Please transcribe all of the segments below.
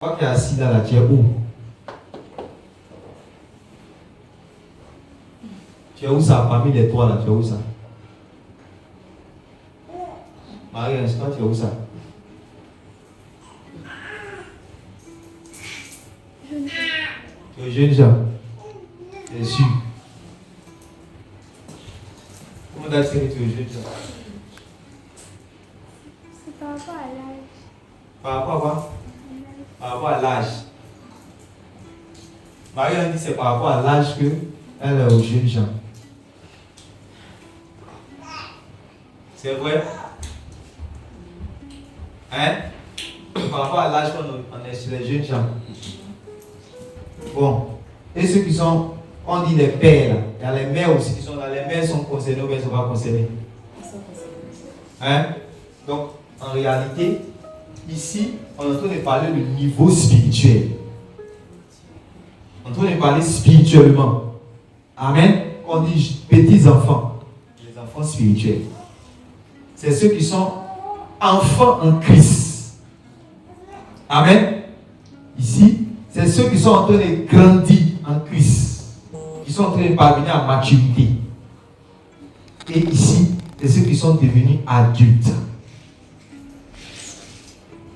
Toi qui es assis là, tu es où? Tu es où ça? Parmi les trois là, tu es où ça? Marie, toi tu es où ça? Tu es jeune gens. Tu es sûr. Comment tu as dit que tu es jeune gens? C'est par rapport à l'âge. Par rapport à quoi? Par rapport à l'âge. Marie a dit que c'est par rapport à l'âge qu'elle est aux jeunes gens. C'est vrai? Hein? Par rapport à l'âge qu'on est sur les jeunes gens. Bon. Et ceux qui sont, on dit les pères là. Il y a les mères aussi qui sont là. Les mères sont concernées ou bien ne sont pas concernées? Hein? Donc, en réalité, ici, on est en train de parler du niveau spirituel. On est en train de parler spirituellement. Amen. On dit petits enfants. Les enfants spirituels. C'est ceux qui sont enfants en Christ. Amen. Ici, c'est ceux qui sont en train de grandir en Christ. Qui sont en train de parvenir à maturité. Et ici, c'est ceux qui sont devenus adultes.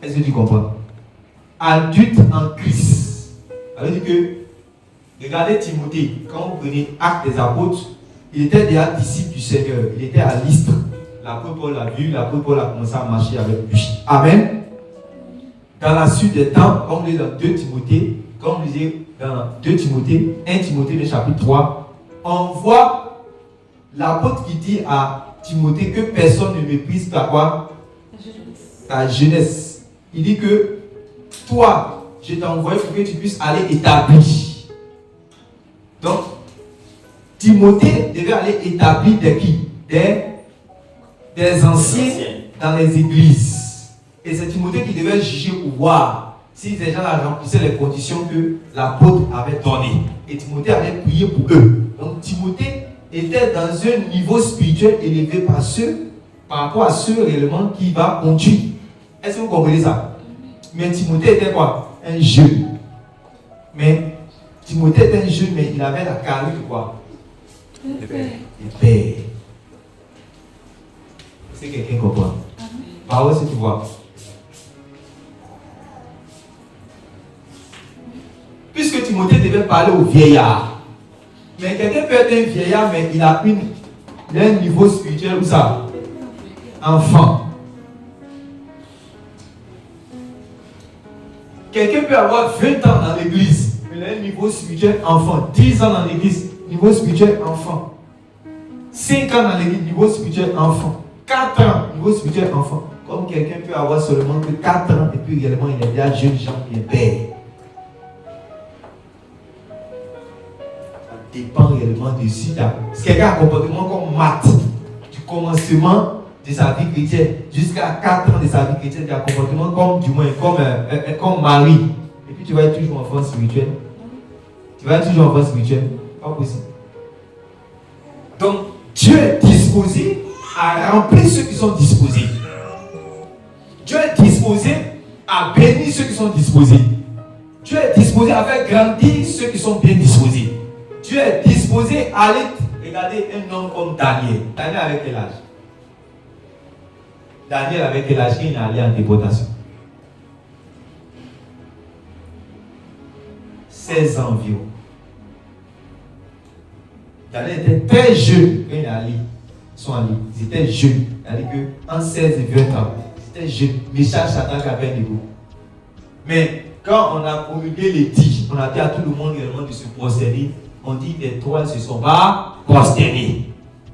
Est-ce que tu comprends? Adulte en Christ. Ça veut dire que, regardez Timothée, quand vous prenez Actes des Apôtres, il était déjà disciple du Seigneur. Il était à Lystre. L'apôtre Paul l'a vu, l'apôtre Paul a commencé à marcher avec lui. Amen. Dans la suite des temps, comme on lit dans 2 Timothée, comme on lisait dans 2 Timothée, 1 Timothée, le chapitre 3, on voit l'apôtre qui dit à Timothée que personne ne méprise ta quoi? Ta jeunesse. Il dit que toi, je t'ai envoyé pour que tu puisses aller établir. Donc, Timothée devait aller établir des qui? Des anciens dans les églises. Et c'est Timothée qui devait juger pour voir si ces gens-là remplissaient les conditions que l'apôtre avait données. Et Timothée allait prier pour eux. Donc, Timothée était dans un niveau spirituel élevé par rapport à ceux réellement qui va conduire. Est-ce que vous comprenez ça? Mais Timothée était quoi? Un jeune. Mais Timothée était un jeune, mais il avait la carrure de quoi? De père. Est-ce que quelqu'un comprend? Parole, si tu vois. Puisque Timothée devait parler aux vieillards. Mais quelqu'un peut être un vieillard, mais il a un niveau spirituel où ça? Enfant. Quelqu'un peut avoir 20 ans dans l'église, mais il a un niveau spirituel enfant. 10 ans dans l'église, niveau spirituel enfant. 5 ans dans l'église, niveau spirituel enfant. 4 ans, niveau spirituel enfant. Comme quelqu'un peut avoir seulement que 4 ans et puis réellement il est déjà jeune gens qui est père. Ça dépend réellement de si quelqu'un a un comportement comme Matt, du commencement de sa vie chrétienne jusqu'à 4 ans de sa vie chrétienne, il y a un comportement comme Marie. Et puis tu vas être toujours enfant spirituel. Tu vas être toujours enfant spirituel. Pas possible. Donc, Dieu est disposé à remplir ceux qui sont disposés. Dieu est disposé à bénir ceux qui sont disposés. Dieu est disposé à faire grandir ceux qui sont bien disposés. Dieu est disposé à aller regarder un homme comme Daniel. Daniel avec quel âge? Daniel avec quel âge il est allé en déportation? 16 ans environ. Daniel était très jeune quand il est allé. Ils sont allés. Ils étaient jeunes. C'est-à-dire qu'en 16 et 20 ans, ils étaient jeunes. Méchant Satan qui avait un niveau. Mais quand on a promulgué les 10, on a dit à tout le monde réellement de se prosterner. On dit que les trois ne se sont pas prosternés.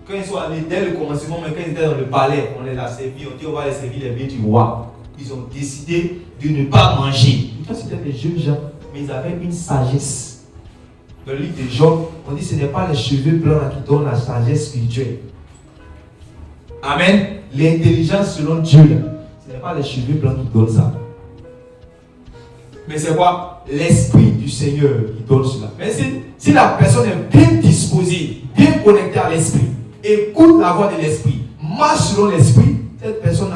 Quand ils sont allés dès le commencement, mais quand ils étaient dans le palais, on les a servis, on dit on va les servir les biens du roi. Ils ont décidé de ne pas manger. Pourtant c'était des jeunes gens, mais ils avaient une sagesse. Dans le livre de Job, on dit que ce n'est pas les cheveux blancs qui donnent la sagesse spirituelle. Amen. L'intelligence selon Dieu, là, ce n'est pas les cheveux blancs qui donnent ça. Mais c'est quoi? L'esprit du Seigneur qui donne cela. Mais si la personne est bien disposée, bien connectée à l'esprit, écoute la voix de l'esprit, marche selon l'esprit, cette personne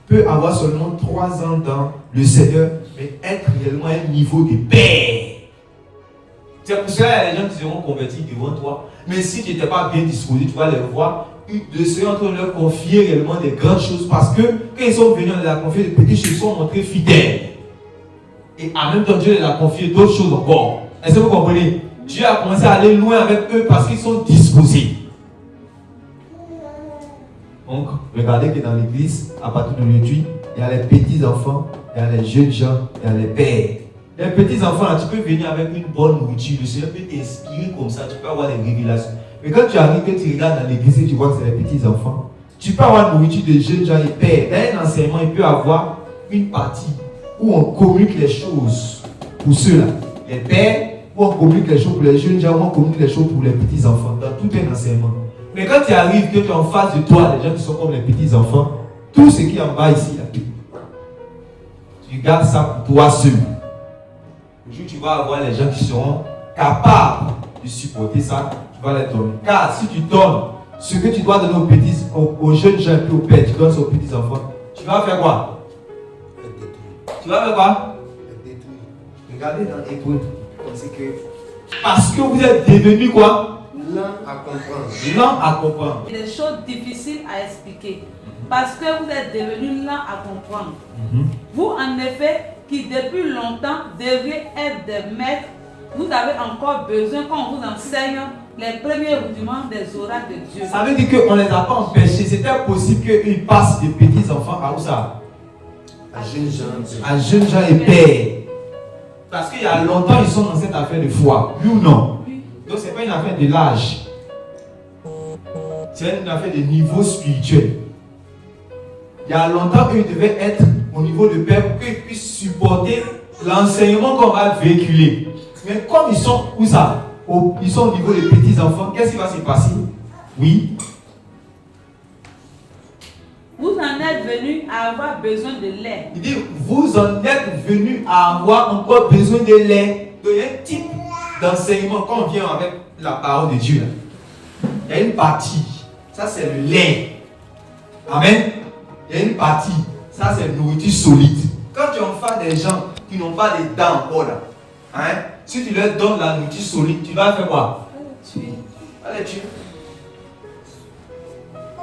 peut avoir seulement 3 ans dans le Seigneur, mais mais être réellement à un niveau de père. C'est pour cela qu'il y a des gens qui seront convertis devant toi. Mais si tu n'étais pas bien disposé, tu vas les voir. De ceux en train de leur confier réellement des grandes choses. Parce que quand ils sont venus, on les a confié des petites choses, ils sont montrés fidèles. Et en même temps, Dieu les a confié d'autres choses encore. Est-ce que vous comprenez? Dieu a commencé à aller loin avec eux parce qu'ils sont disposés. Donc, regardez que dans l'église, à partir d'aujourd'hui, il y a les petits enfants, il y a les jeunes gens, il y a les pères. Les petits enfants, là, tu peux venir avec une bonne nourriture. Le Seigneur peut t'inspirer comme ça, tu peux avoir des révélations. Mais quand tu arrives, que tu regardes dans l'église et tu vois que c'est les petits enfants, tu peux avoir une nourriture de jeunes gens et pères. Dans un enseignement, il peut avoir une partie où on communique les choses pour ceux-là, les pères, où on communique les choses pour les jeunes gens, où on communique les choses pour les petits enfants, dans tout un enseignement. Mais quand tu arrives, que tu es en face de toi, les gens qui sont comme les petits enfants, tout ce qui est en bas ici, là, tu gardes ça pour toi seul. Aujourd'hui, tu vas avoir les gens qui seront capables de supporter ça, tu vas les donner. Car si tu donnes ce que tu dois donner aux jeunes gens et aux pères, tu donnes ça aux petits enfants, tu vas faire quoi? Tu vas faire quoi? Regardez dans Hébreux, c'est que parce que vous êtes devenus quoi? Lent à comprendre. Lent à comprendre. Des choses difficiles à expliquer. Parce que vous êtes devenus lents à comprendre. Vous, en effet, qui depuis longtemps deviez être des maîtres, vous avez encore besoin qu'on vous enseigne les premiers rudiments des oracles de Dieu. Ça veut dire qu'on ne les a pas empêchés. C'était possible qu'ils passent de petits enfants à où ça? À jeunes gens. À jeunes gens et pères. Parce qu'il y a longtemps, ils sont dans cette affaire de foi. Oui ou non? Oui. Donc, ce n'est pas une affaire de l'âge. C'est une affaire de niveau spirituel. Il y a longtemps, ils devaient être au niveau de père pour qu'ils puissent supporter l'enseignement qu'on va véhiculer. Mais comme ils sont où ça? Ils sont au niveau des petits enfants, qu'est-ce qui va se passer? Oui. Vous en êtes venus à avoir besoin de lait. Il dit, vous en êtes venus à avoir encore besoin de lait. Donc, il y a un type d'enseignement quand on vient avec la parole de Dieu. Là. Il y a une partie, ça c'est le lait. Amen. Il y a une partie, ça c'est nourriture solide. Quand tu en fais des gens qui n'ont pas les dents encore là, hein, si tu leur donnes la nourriture solide, tu vas faire quoi? Tu vas les tuer.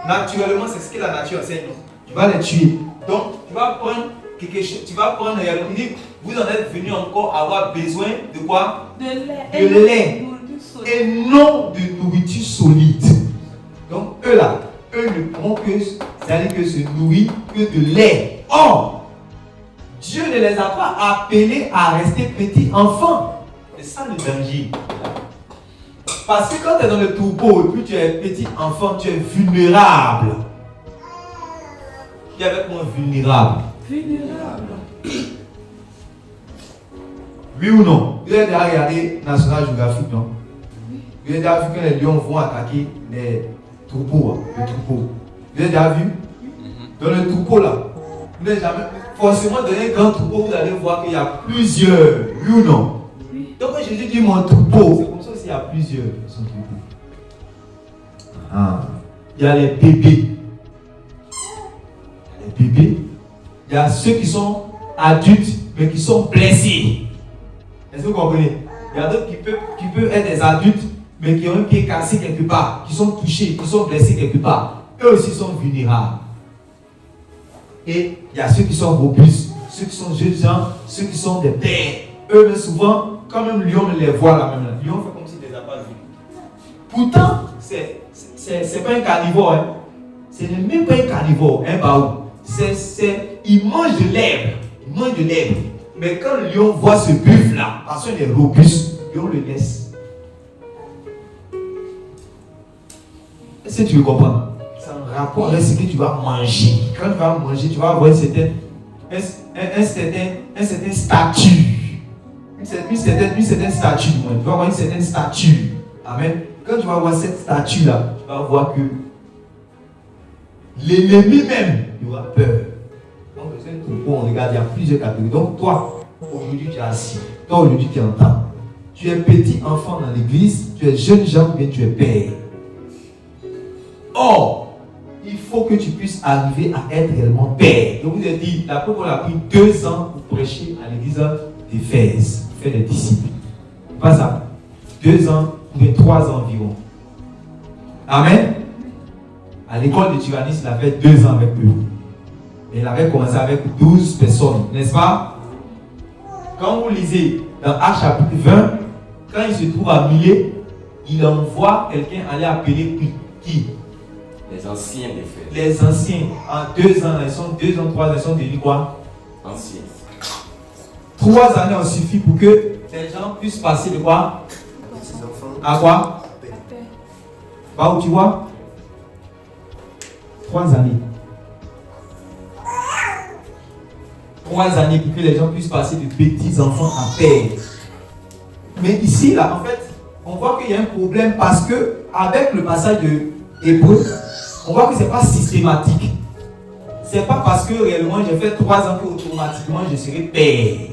Naturellement, c'est ce que la nature enseigne. Tu vas les tuer. Donc, tu vas prendre quelque chose, tu vas prendre, il dit, vous en êtes venus encore avoir besoin de quoi? De lait. De lait. Et non de nourriture solide. Donc, eux là, eux ne pourront que, c'est-à-dire que se nourrir que de lait. Or, Dieu ne les a pas appelés à rester petits enfants. C'est ça le danger. Parce que quand tu es dans le troupeau et puis tu es petit enfant, tu es vulnérable. Qui est avec moi vulnérable? Vulnérable. Oui ou non? Vous avez déjà regardé National Geographic, non? Vous avez déjà vu que les lions vont attaquer les troupeaux, le troupeau. Vous avez déjà vu? Dans le troupeau là, vous n'avez jamais. Forcément, dans un grand troupeau, vous allez voir qu'il y a plusieurs. Oui ou non? Oui. Donc, quand Jésus dit mon troupeau, c'est comme ça s'il y a plusieurs. Son troupeau. Ah. Il y a les bébés. Les bébés. Il y a ceux qui sont adultes, mais qui sont blessés. Est-ce que vous comprenez? Il y a d'autres qui peuvent être des adultes, mais qui ont un pied cassé quelque part, qui sont touchés, qui sont blessés quelque part. Eux aussi sont vulnérables. Et il y a ceux qui sont robustes, ceux qui sont jeunes gens, ceux qui sont des pères. Eux, mais souvent, quand même Lion les voit là même, Lion fait comme s'il ne les a pas vus. Pourtant, c'est pas un carnivore. Hein. Ce n'est même pas un carnivore, un baou. Il mange de l'herbe. Il mange de l'herbe. Mais quand le lion voit ce buffle là, parce qu'il est robuste, Lion le laisse. Est-ce que tu veux comprendre? C'est un rapport avec ce que tu vas manger. Quand tu vas manger, tu vas avoir un certain statut. Une certaine statue. Tu vas avoir une certaine statue. Amen. Quand tu vas avoir cette statue-là, tu vas voir que l'ennemi même, il aura peur. Donc, c'est un troupeau, on regarde, il y a plusieurs catégories. Donc, toi, aujourd'hui, tu es assis. Toi, aujourd'hui, tu entends. Tu es petit enfant dans l'église, tu es jeune gens, mais tu es père. Or, il faut que tu puisses arriver à être réellement père. Donc, vous avez dit, la preuve, on a pris 2 ans pour prêcher à l'église d'Éphèse, faire des disciples. Pas ça. 2 ans ou bien 3 ans environ. Amen. À l'école de Tyrannis, il a fait 2 ans avec eux. Et il avait commencé avec 12 personnes, n'est-ce pas? Quand vous lisez dans Actes chapitre 20, quand il se trouve à Milet, il envoie quelqu'un aller appeler qui? Les anciens des frères. Les anciens. En 2 ans, ils sont 2 ans, 3 ans, ils sont devenus quoi? Anciens. 3 années ont suffi pour que les gens puissent passer de quoi? À quoi? Bah où tu vois? 3 années. 3 années pour que les gens puissent passer de petits enfants à père. Mais ici, là, en fait, on voit qu'il y a un problème parce que, avec le passage de Hébreu, on voit que ce n'est pas systématique. Ce n'est pas parce que réellement j'ai fait 3 ans qu'automatiquement je serai père.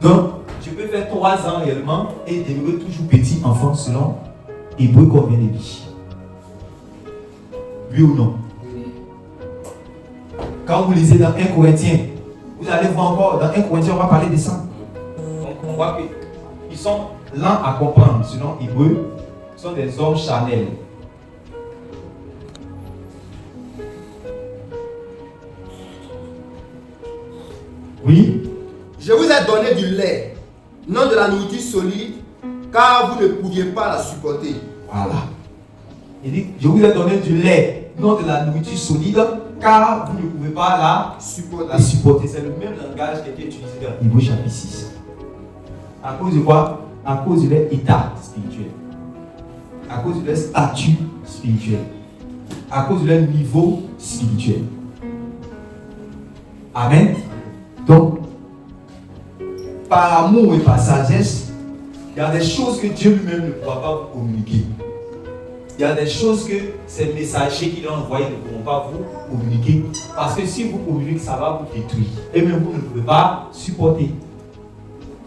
Donc, je peux faire 3 ans réellement et demeurer toujours petit enfant selon Hébreu qu'on vient de dire. Oui ou non? Quand vous lisez dans 1 Corinthiens, vous allez voir encore, dans 1 Corinthiens, on va parler de ça. Donc, on voit qu'ils sont lents à comprendre, selon Hébreu, ils sont des hommes charnels. Oui. Je vous ai donné du lait, non de la nourriture solide, car vous ne pouviez pas la supporter. Voilà. Il dit, je vous ai donné du lait, non de la nourriture solide, car vous ne pouvez pas la supporter. C'est le même langage qui a été utilisé dans Hébreux chapitre 6. À cause de quoi? À cause de leur état spirituel. À cause de leur statut spirituel. À cause de leur niveau spirituel. Amen. Donc, par amour et par sagesse, il y a des choses que Dieu lui-même ne pourra pas vous communiquer. Il y a des choses que ces messagers qu'il a envoyés ne pourront pas vous communiquer. Parce que si vous communiquez, ça va vous détruire. Et même vous ne pouvez pas supporter.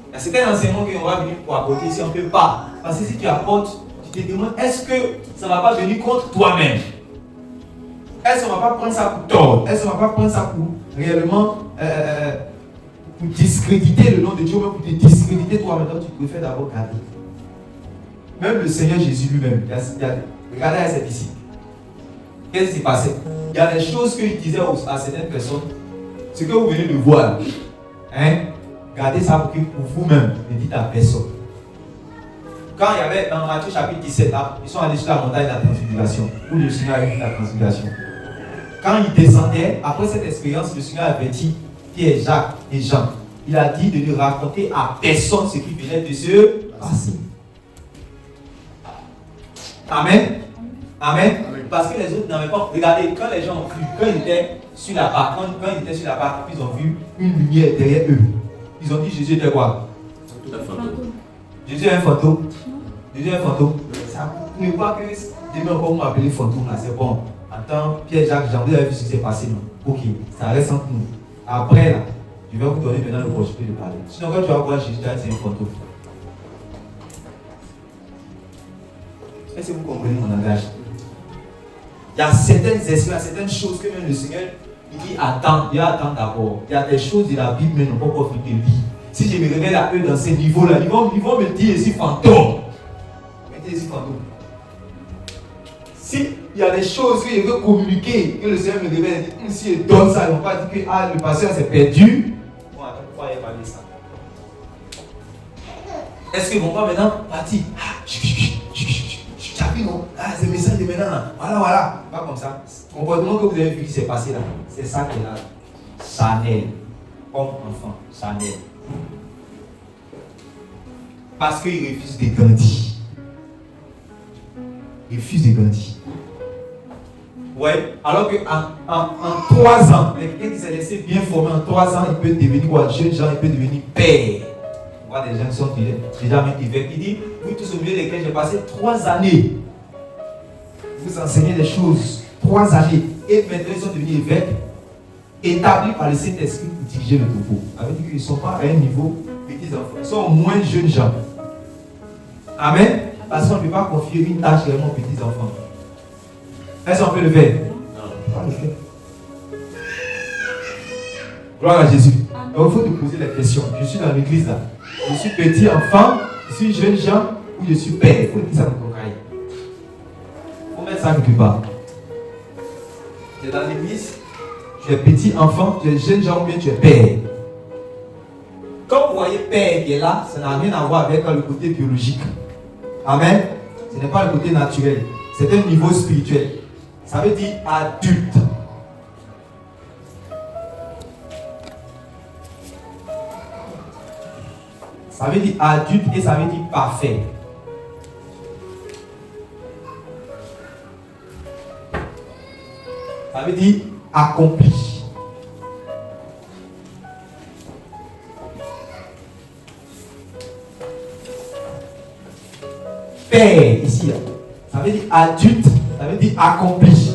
Il y a certains enseignements qu'on va venir pour apporter si on ne peut pas. Parce que si tu apportes, tu te demandes, est-ce que ça ne va pas venir contre toi-même? Est-ce qu'on ne va pas prendre ça pour tort? Est-ce qu'on ne va pas prendre ça pour réellement pour discréditer le nom de Dieu, même pour te discréditer toi-même? Donc tu préfères d'abord garder. Même le Seigneur Jésus lui-même, regardez à ses disciples. Qu'est-ce qui s'est passé? Il y a des choses qu'il disait à certaines personnes. Ce que vous venez de voir, hein, gardez ça pour vous-même, ne dites à personne. Quand il y avait dans Matthieu chapitre 17, là, ils sont allés sur la montagne de la transfiguration, où le Seigneur a vu la transfiguration. Quand ils descendaient, après cette expérience, le Seigneur avait dit Pierre, Jacques et Jean, il a dit de ne raconter à personne ce qui venait de se passer. Amen. Amen. Parce que les autres n'avaient pas. Regardez, quand les gens ont vu, quand ils étaient sur la barque, ils ont vu une lumière derrière eux. Ils ont dit Jésus était quoi? Un fantôme. Jésus est un fantôme. Jésus est un fantôme. Ça ne veut pas que demain encore m'appeler fantôme là, c'est bon. Attends, Pierre, Jacques, Jean, vous avez vu ce qui s'est passé, non? Ok, ça reste entre nous. Après là, je vais vous donner maintenant l'opportunité de parler. Sinon, quand tu vas voir Jésus, c'est un fantôme. Est-ce que vous comprenez mon langage? Il y a certaines expériences, certaines choses que même le Seigneur il dit attends, il attend d'abord. Il y a des choses de la Bible mais n'ont pas encore fait de lire. Si je me révèle à eux dans ces niveaux-là, ils vont me dire ici fantôme. Mettez ici fantôme. Si il y a des choses que je veux communiquer, que le Seigneur me révèle, et dit, si je donne ça, ils ne vont pas dire que le pasteur s'est perdu. Bon, attends, pourquoi il n'y a pas dit ça? Est-ce qu'ils ne vont pas maintenant partir? Non, c'est le message de maintenant là. Voilà. Pas comme ça. Le comportement que vous avez vu qui s'est passé là, c'est ça qui est là. Chanel. Homme, enfant, Chanel. Parce qu'il refuse de grandir. Il refuse de grandir. Ouais, alors qu'en 3 ans, quelqu'un qui s'est laissé bien former en 3 ans, il peut devenir quoi? Jeune gens, il peut devenir père. On voit des gens qui sont déjà même évêques. Il dit, vous tous au milieu desquels j'ai passé 3 années. Vous enseignez des choses. 3 années. Et maintenant ils sont devenus évêques, établis par le Saint-Esprit pour diriger le troupeau. Ça veut dire qu'ils ne sont pas à un niveau petits enfants. Ils sont moins jeunes gens. Amen. Parce qu'on ne peut pas confier une tâche réellement aux petits enfants. Est-ce qu'on peut le faire? Non. On peut pas le faire. Gloire à Jésus. Donc il faut te poser la question. Je suis dans l'église là. Je suis petit enfant, je suis jeune gens ou je suis père. Il faut dire ça dans ton cahier. Il faut mettre ça quelque part. Tu es dans l'église, tu es petit enfant, tu es jeune gens ou bien tu es père. Quand vous voyez père qui est là, ça n'a rien à voir avec le côté biologique. Amen. Ce n'est pas le côté naturel. C'est un niveau spirituel. Ça veut dire adulte. Ça veut dire adulte et ça veut dire parfait. Ça veut dire accompli. Père, ici, là. Ça veut dire adulte, ça veut dire accompli.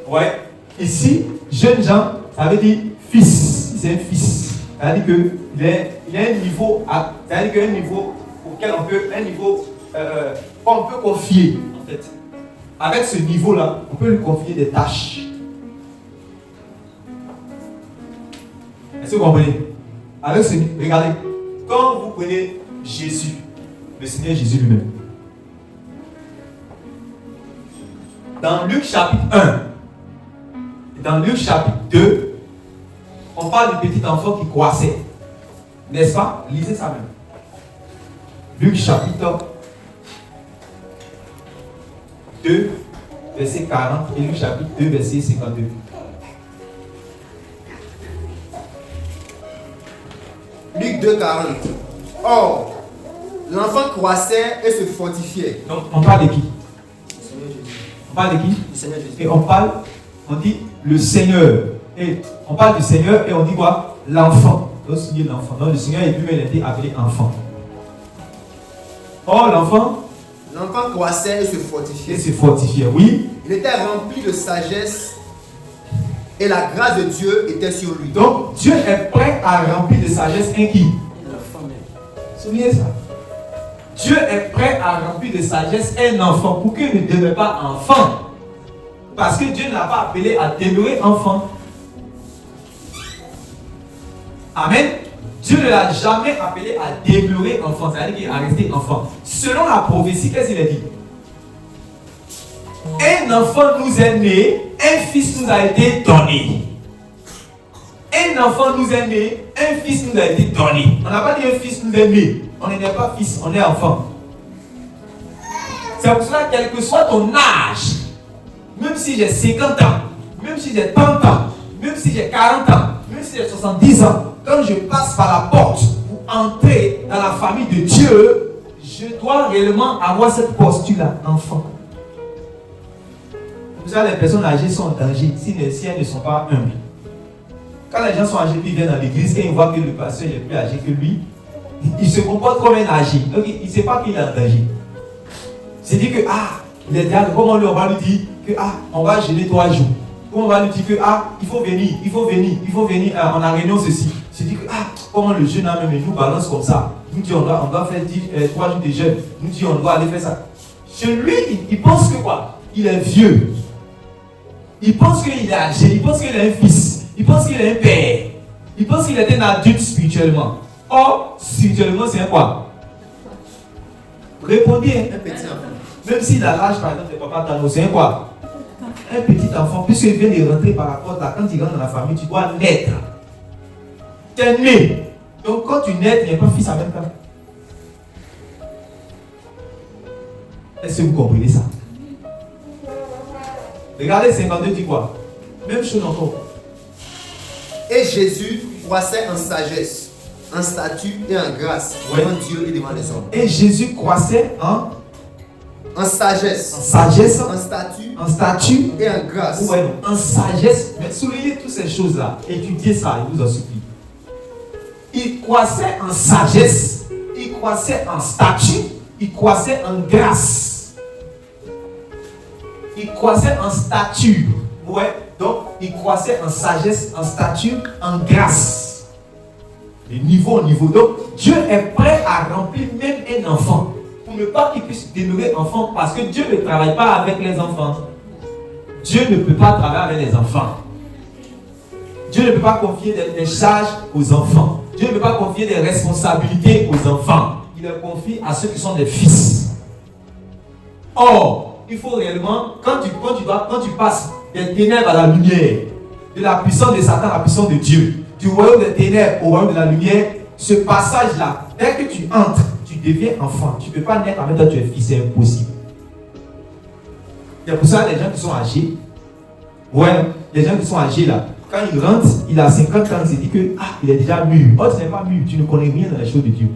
Ouais. Ici, jeunes gens, ça veut dire fils. C'est un fils. Ça veut dire qu'il a un niveau, ça veut dire qu'il y a un niveau auquel on peut confier, en fait. Avec ce niveau-là, on peut lui confier des tâches. Est-ce que vous comprenez? Avec ce niveau, regardez. Quand vous prenez Jésus, le Seigneur Jésus lui-même, dans Luc chapitre 1, et dans Luc chapitre 2, on parle du petit enfant qui croissait. N'est-ce pas? Lisez ça même. Luc chapitre 2, verset 40, et Luc chapitre 2, verset 52. Luc 2, 40. Or, l'enfant croissait et se fortifiait. Donc, on parle de qui? On parle de qui? Le Seigneur Jésus. Et on dit le Seigneur. Et on parle du Seigneur et on dit quoi? L'enfant. Donc, c'est l'enfant. Donc, le Seigneur est lui-même été appelé enfant. Or, l'enfant croissait et se fortifiait. Et se fortifiait, oui. Il était rempli de sagesse et la grâce de Dieu était sur lui. Donc, Dieu est prêt à remplir de sagesse un qui? L'enfant même. Souvenez ça. Dieu est prêt à remplir de sagesse un enfant pour qu'il ne demeure pas enfant. Parce que Dieu n'a pas appelé à demeurer enfant. Amen. Dieu ne l'a jamais appelé à demeurer enfant. C'est-à-dire qu'il a resté enfant. Selon la prophétie, qu'est-ce qu'il a dit? Un enfant nous est né, un fils nous a été donné. Un enfant nous est né, un fils nous a été donné. On n'a pas dit un fils nous est né. On n'est pas fils, on est enfant. C'est pour cela, quel que soit ton âge, même si j'ai 50 ans, même si j'ai 30 ans, même si j'ai 40 ans, même si j'ai 70 ans, quand je passe par la porte pour entrer dans la famille de Dieu, je dois réellement avoir cette posture-là, enfant. Vous savez, les personnes âgées sont en danger si elles ne sont pas humbles. Quand les gens sont âgés, ils viennent dans l'église et ils voient que le pasteur est plus âgé que lui, il se comporte comme un âgé. Donc il ne sait pas qu'il est en danger. C'est dit que, les diacres, comment on va lui dire que, on va jeûner 3 jours. Comment on va lui dire que, il faut venir, on a réunion ceci. C'est dit que, comment le jeûne même nous balance comme ça. Nous dit, on doit faire 3 jours de jeûne. Nous dit, on doit aller faire ça. Chez lui, il pense que quoi? Il est vieux. Il pense qu'il est âgé. Il pense qu'il est un fils. Il pense qu'il est un père. Il pense qu'il est un adulte spirituellement. Or, spirituellement, c'est un quoi? Répondez. Un petit enfant. Même s'il a l'âge, par exemple, de papa Tano, c'est un quoi? Un petit enfant, puisqu'il vient de rentrer par la porte, là, quand il rentre dans la famille, tu dois naître. Tu es né. Donc, quand tu nais, tu n'es pas fils en même temps. Est-ce que vous comprenez ça? Regardez 52 dit quoi? Même chose encore. Et Jésus croissait en sagesse, en statut et en grâce devant Dieu et devant les hommes. Et Jésus croissait en sagesse, en statut et en grâce. Ouais, en sagesse. Mais soulignez toutes ces choses-là. Étudiez ça, il vous en supplie. Il croissait en sagesse, il croissait en statut, il croissait en grâce. Il croissait en stature. Ouais, donc il croissait en sagesse, en stature, en grâce. De niveau en niveau. Donc Dieu est prêt à remplir même un enfant. Pour ne pas qu'il puisse demeurer enfant. Parce que Dieu ne travaille pas avec les enfants. Dieu ne peut pas travailler avec les enfants. Dieu ne peut pas confier des charges aux enfants. Dieu ne peut pas confier des responsabilités aux enfants. Il les confie à ceux qui sont des fils. Or, il faut réellement, quand tu passes des ténèbres à la lumière, de la puissance de Satan à la puissance de Dieu, du royaume des ténèbres au royaume de la lumière, ce passage-là, dès que tu entres, tu deviens enfant. Tu ne peux pas naître en même temps que tu es fils, c'est impossible. C'est pour ça les gens qui sont âgés, les gens qui sont âgés là, quand ils rentrent, il a 50 ans, il se dit que il est déjà mûr. Oh, tu n'es pas mûr, tu ne connais rien dans les choses de Dieu.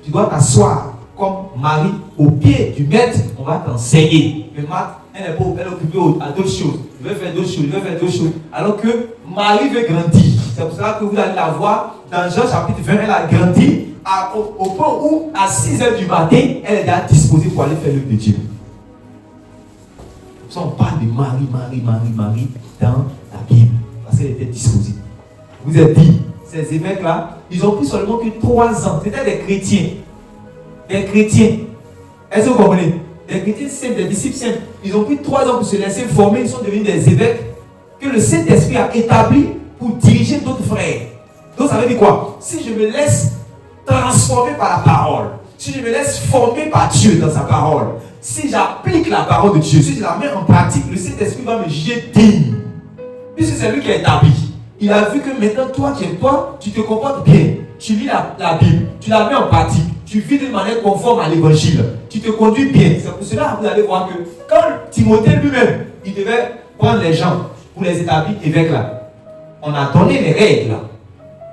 Tu dois t'asseoir comme Marie au pied du maître, on va t'enseigner. Mais Marthe, elle est occupée à d'autres choses. Il veut faire d'autres choses, Alors que Marie veut grandir. C'est pour ça que vous allez la voir dans Jean chapitre 20, elle a grandi au point où, à 6h du matin, elle est déjà disposée pour aller faire l'œuvre de Dieu. On parle de Marie dans la Bible, parce qu'elle était disposée. Vous êtes dit, ces évêques-là, ils ont pris seulement que 3 ans. C'était des chrétiens. Des chrétiens. Est-ce que vous comprenez? Des chrétiens simples, des disciples simples. Ils ont pris 3 ans pour se laisser former. Ils sont devenus des évêques que le Saint-Esprit a établi pour diriger d'autres frères. Donc ça veut dire quoi? Si je me laisse transformer par la parole, si je me laisse former par Dieu dans sa parole, si j'applique la parole de Dieu, si je la mets en pratique, le Saint-Esprit va me juger digne. Puisque c'est lui qui a établi. Il a vu que maintenant, toi, tu te comportes bien. Tu lis la Bible, tu la mets en pratique, tu vis d'une manière conforme à l'évangile, tu te conduis bien. C'est pour cela que vous allez voir que quand Timothée lui-même, il devait prendre les gens pour les établir évêques là, on a donné les règles là.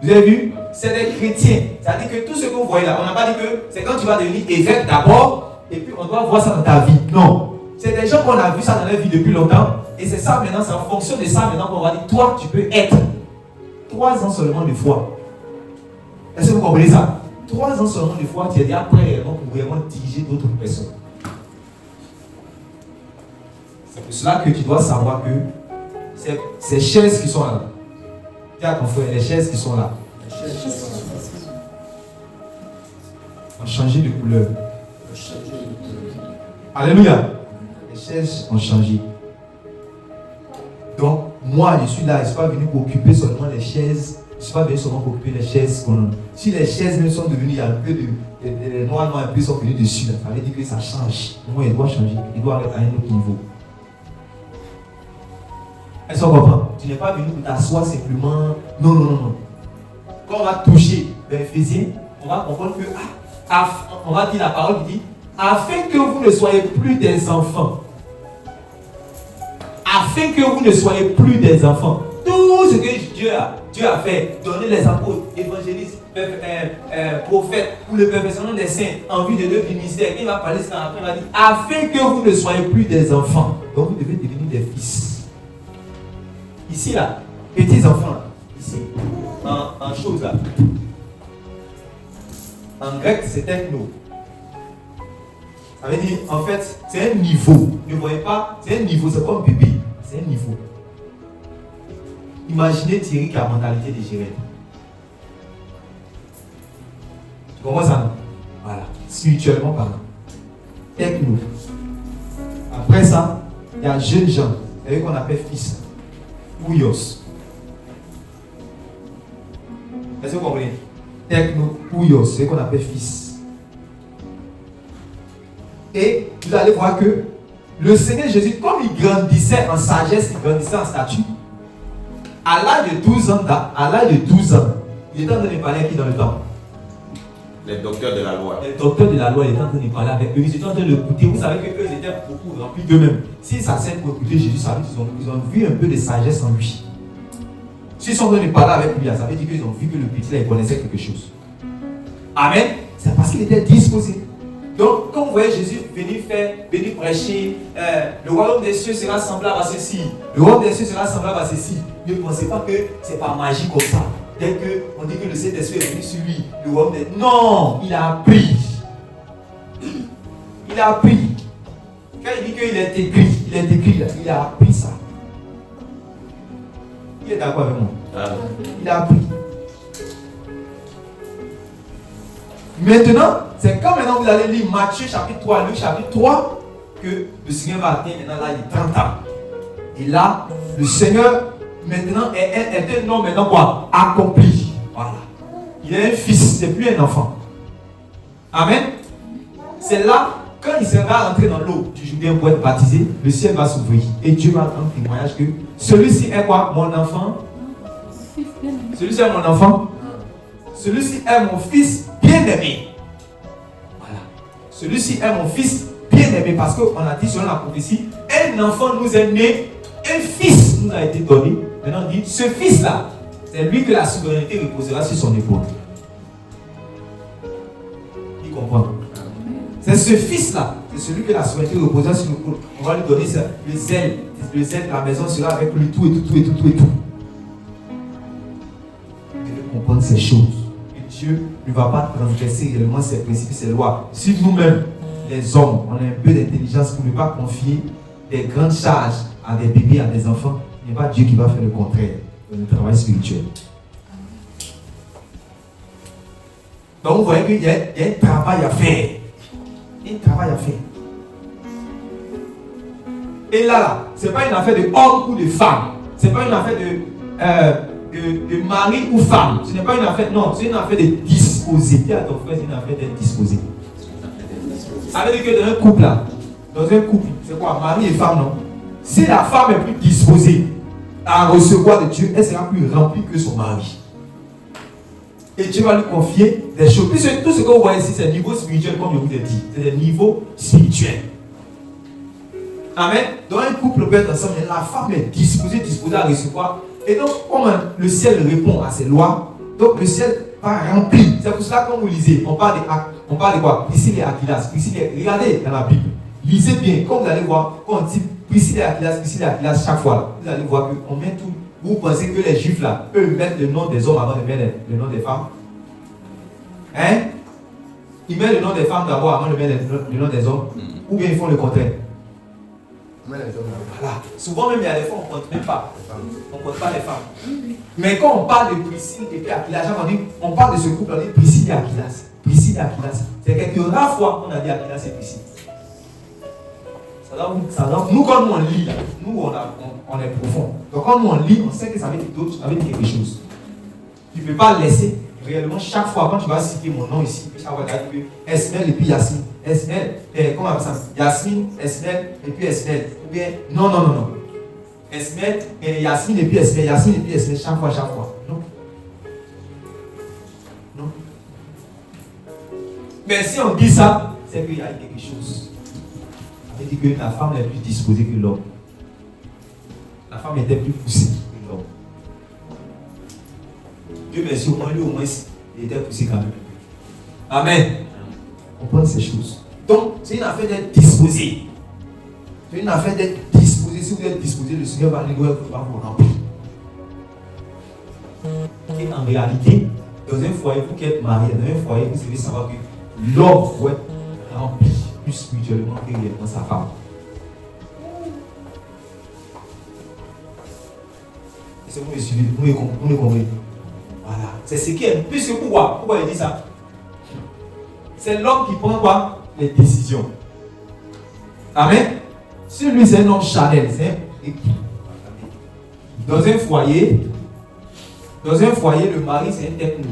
Vous avez vu? C'est des chrétiens. C'est-à-dire que tout ce que vous voyez là, on n'a pas dit que c'est quand tu vas devenir évêque d'abord, et puis on doit voir ça dans ta vie. Non. C'est des gens qu'on a vu ça dans leur vie depuis longtemps. Et c'est ça maintenant, c'est en fonction de ça maintenant qu'on va dire, toi tu peux être 3 ans seulement de foi. Est-ce que vous comprenez ça? 3 ans seulement de foi, tu es déjà prêt pour vraiment diriger d'autres personnes. C'est pour cela que tu dois savoir que ces chaises qui sont là, dis à ton frère, les chaises qui sont là, ont changé de couleur. Alléluia. Les chaises ont changé. Donc, moi, je suis là, je ne suis pas venu pour occuper seulement les chaises. Je ne suis pas venu seulement pour occuper les chaises. Si les chaises même sont devenues, il y a un peu de. Les noirs un peu sont venus dessus. Là. Ça veut dire que ça change. Moi, il doit changer. Il doit aller à un autre niveau. Est-ce qu'on comprend? Tu n'es pas venu pour t'asseoir simplement. Non. Quand on va toucher l'Éphésiens, on va comprendre que. On va dire la parole qui dit afin que vous ne soyez plus des enfants. Afin que vous ne soyez plus des enfants. Tout ce que Dieu a fait, donner les apôtres, évangélistes, prophètes, pour le perfectionnement des saints, en vue de leur ministère. Il va parler ça après, il va dire afin que vous ne soyez plus des enfants. Donc vous devez devenir des fils. Ici là, petits enfants là, ici, en chose là. En grec, c'est techno. Ça veut dire, en fait, c'est un niveau. Ne voyez pas, c'est un niveau, c'est comme bébé. C'est un niveau. Imaginez Thierry qui a la mentalité de Jérémie. Tu comprends ça, non? Voilà. Spirituellement parlant. Techno. Après ça, il y a jeunes gens. C'est eux qu'on appelle fils. Ouyos. Est-ce que vous comprenez? Techno, Ouyos, c'est eux qu'on appelle fils. Et vous allez voir que le Seigneur Jésus, comme il grandissait en sagesse, il grandissait en statut, à l'âge de 12 ans, il était en train de parler avec qui dans le temps? Les docteurs de la loi. Les docteurs de la loi, il était en train de parler avec eux. Ils étaient en train de l'écouter. Vous savez qu'eux étaient beaucoup remplis d'eux-mêmes. S'ils s'asseyent pour écouter Jésus, ça veut dire qu'ils ont vu un peu de sagesse en lui. S'ils sont en train de parler avec lui, ça veut dire qu'ils ont vu que le petit là, il connaissait quelque chose. Amen. C'est parce qu'il était disposé. Donc, quand vous voyez Jésus venir prêcher, le royaume des cieux sera semblable à ceci, le royaume des cieux sera semblable à ceci, ne pensez pas que c'est par magie comme ça. Dès qu'on dit que le Saint-Esprit est venu sur lui, le royaume des... Non, il a appris. Il a appris. Quand il dit qu'il est écrit, il a appris ça. Il est d'accord avec moi? Il a appris. Maintenant, c'est quand maintenant vous allez lire Matthieu chapitre 3, Luc chapitre 3, que le Seigneur va atteindre maintenant là, il est 30 ans. Et là, le Seigneur maintenant est un homme maintenant quoi? Accompli. Voilà. Il est un fils, c'est plus un enfant. Amen. C'est là, quand il sera rentré dans l'eau du Jourdain pour être baptisé, le ciel va s'ouvrir. Et Dieu va rendre témoignage que celui-ci est quoi? Mon enfant. Celui-ci est mon enfant. Celui-ci est mon fils bien-aimé. Voilà. Celui-ci est mon fils bien-aimé parce qu'on a dit selon la prophétie, un enfant nous est né, un fils nous a été donné. Maintenant on dit, ce fils-là, c'est lui que la souveraineté reposera sur son épaule. Il comprend. C'est ce fils-là, c'est celui que la souveraineté reposera sur l'épaule. On va lui donner ça, le zèle de la maison sera avec lui, tout. Vous devez comprendre ces choses. Dieu ne va pas transgresser réellement ses principes, ses lois. Si nous-mêmes, les hommes, on a un peu d'intelligence pour ne pas confier des grandes charges à des bébés, à des enfants, ce n'est pas Dieu qui va faire le contraire dans le travail spirituel. Donc vous voyez qu'il y a un travail à faire. Il y a un travail à faire. Et là, ce n'est pas une affaire de homme ou de femme. Ce n'est pas une affaire de mari ou femme. Ce n'est pas une affaire, non, c'est une affaire de disposer. Dis à ton frère, c'est une affaire d'être disposé. Ça veut dire que dans un couple là, c'est quoi, mari et femme, non? Si la femme est plus disposée à recevoir de Dieu, elle sera plus remplie que son mari. Et Dieu va lui confier des choses. Puisque tout ce que vous voyez ici, c'est un niveau spirituel, comme je vous ai dit. C'est des niveaux spirituels. Amen. Dans un couple, peut être ensemble, la femme est disposée à recevoir. Et donc, comme le ciel répond à ses lois, donc le ciel va remplir. C'est pour cela que quand vous lisez, on parle de quoi? Priscille et Aquilas. Regardez dans la Bible. Lisez bien. Quand vous allez voir, quand on dit Priscille et Aquilas chaque fois, là, vous allez voir qu'on met tout. Vous pensez que les juifs là, eux mettent le nom des hommes avant de mettre le nom des femmes? Hein? Ils mettent le nom des femmes d'abord avant de mettre le nom des hommes? Ou bien ils font le contraire? Voilà. Souvent même il y a des fois on ne compte même pas. On ne compte pas les femmes. Mais quand on parle de Priscille et Aquilas, on parle de ce couple, on dit Priscille et Aquilas. Priscille et Aquilas. C'est quelques rares fois qu'on a dit Aquilas et Priscille. Nous quand nous on lit là, nous on est profond. Donc quand nous on lit, on sait que ça veut dire quelque chose. Tu ne peux pas laisser réellement chaque fois quand tu vas citer mon nom ici, tu vas dire Esmel et puis Yasmine. Esmel, comment on appelle ça? Yasmine, Esmel et puis Esmel. Ou bien, non. Esmel, Yasmine et puis Esmel, Yasmine et puis Esmel, chaque fois. Non. Mais si on dit ça, c'est qu'il y a quelque chose. Ça veut dire que la femme est plus disposée que l'homme. La femme était plus poussée que l'homme. Dieu merci, au moins il était poussé quand même. Amen. Comprendre ces choses. Donc, c'est une affaire d'être disposé. C'est une affaire d'être disposé. Si vous êtes disposé, le Seigneur va vous remplir. Et en réalité, dans un foyer, vous qui êtes marié, dans un foyer, vous devez savoir que l'homme doit être rempli plus spirituellement que réellement sa femme. Est-ce que vous me suivez? Vous me comprenez? Voilà. C'est ce qui est. Puisque pourquoi il dit ça? C'est l'homme qui prend quoi? Les décisions. Amen. Si lui c'est un homme charnel, c'est dans un foyer, le mari c'est un techno.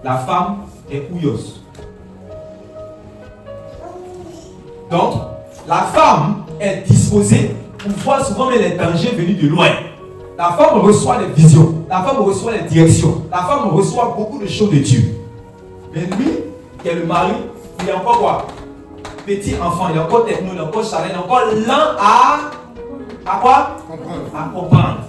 La femme est ouilleuse. Donc, la femme est disposée pour voir souvent les dangers venus de loin. La femme reçoit les visions, la femme reçoit les directions, la femme reçoit beaucoup de choses de Dieu. Mais lui, qui est le mari, il est encore quoi? Petit enfant, il est encore techno, il est encore charnel, il est encore lent à quoi? À comprendre.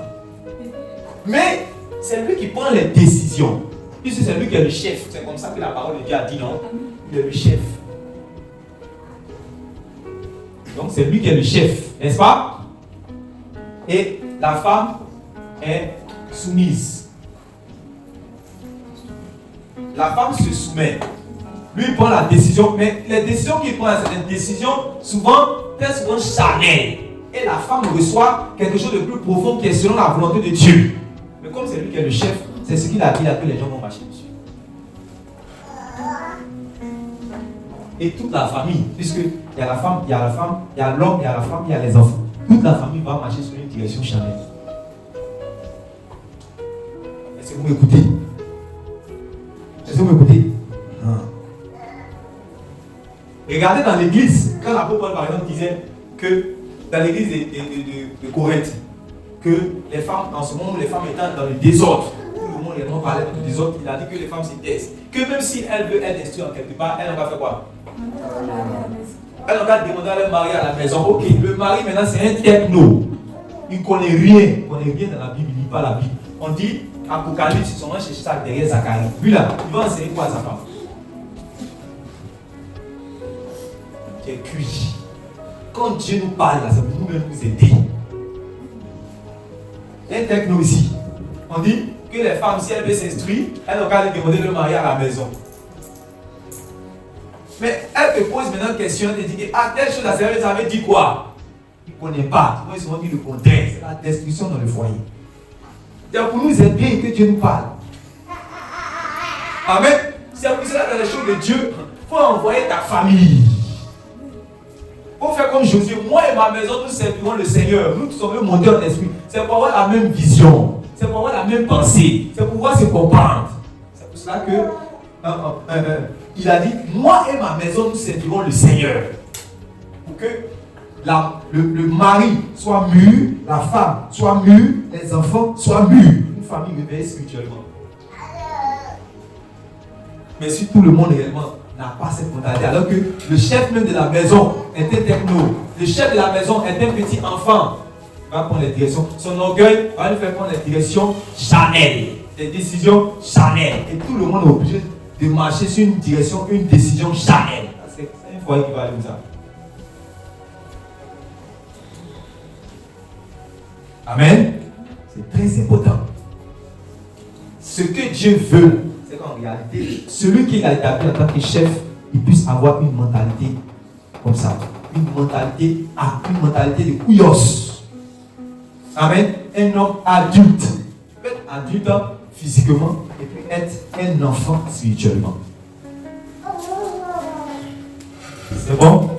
Mais c'est lui qui prend les décisions. Puisque c'est lui qui est le chef. C'est comme ça que la parole de Dieu a dit, non? Il est le chef. Donc c'est lui qui est le chef, n'est-ce pas? Et la femme est soumise. La femme se soumet. Lui il prend la décision, mais les décisions qu'il prend, c'est des décisions très souvent charnelles. Et la femme reçoit quelque chose de plus profond qui est selon la volonté de Dieu. Mais comme c'est lui qui est le chef, c'est ce qu'il a dit là que les gens vont marcher dessus. Et toute la famille, puisque il y a la femme, il y a la femme, il y a l'homme, il y a la femme, il y a les enfants. Toute la famille va marcher sur une direction charnelle. Est-ce que vous m'écoutez? Est-ce que vous m'écoutez? Regardez dans l'église, quand l'apôtre Paul par exemple disait que dans l'église de Corinthe, que les femmes, en ce moment où les femmes étaient dans le désordre, tout le monde réellement parlait de désordre, il a dit que les femmes se taisent. Que même si elle veut être instruite en quelque part, elle n'a pas fait quoi? Elle n'a pas demandé à leur mari à la maison. Ok, le mari maintenant c'est un techno. Il ne connaît rien. Il ne connaît rien dans la Bible, il ne lit pas la Bible. On dit Apocalypse, ils sont allés chercher ça derrière Zacharie. Lui là, il va enseigner quoi à sa femme? Tu es cuit. Quand Dieu nous parle là, c'est pour nous-mêmes nous aider. Il y a un techno ici. On dit que les femmes, si elles veulent s'instruire, elles n'ont qu'à aller demander le mari à la maison. Mais elle te pose maintenant une question, elle te dit que telle chose à servir, ça veut dire quoi? Il ne connaît pas. Ils ont dit le contraire, c'est la destruction dans le foyer. C'est pour nous aider que Dieu nous parle. Amen. C'est pour cela dans les choses de Dieu, il faut envoyer ta famille. Il faut faire comme Josué. Moi et ma maison, nous servirons le Seigneur. Nous sommes montés en esprit. C'est pour avoir la même vision. C'est pour avoir la même pensée. C'est pour pouvoir se comprendre. C'est pour cela que il a dit, moi et ma maison, nous servirons le Seigneur. Pour que le mari soit mûr, la femme soit mûre, les enfants soient mûrs. Une famille réveillée spirituellement. Mais si tout le monde réellement n'a pas cette mentalité, alors que le chef même de la maison est un techno, le chef de la maison est un petit enfant, il va prendre les directions. Son orgueil va lui faire prendre les directions charnelles, des décisions charnelles. Et tout le monde est obligé de marcher sur une direction, une décision charnelle. C'est une foyer qui va aller comme ça. Amen. C'est très important. Ce que Dieu veut, c'est qu'en réalité, celui qui l'a établi en tant que chef, il puisse avoir une mentalité comme ça. Une mentalité de couillos. Amen. Un homme adulte. Il peut être adulte physiquement et puis être un enfant spirituellement. C'est bon?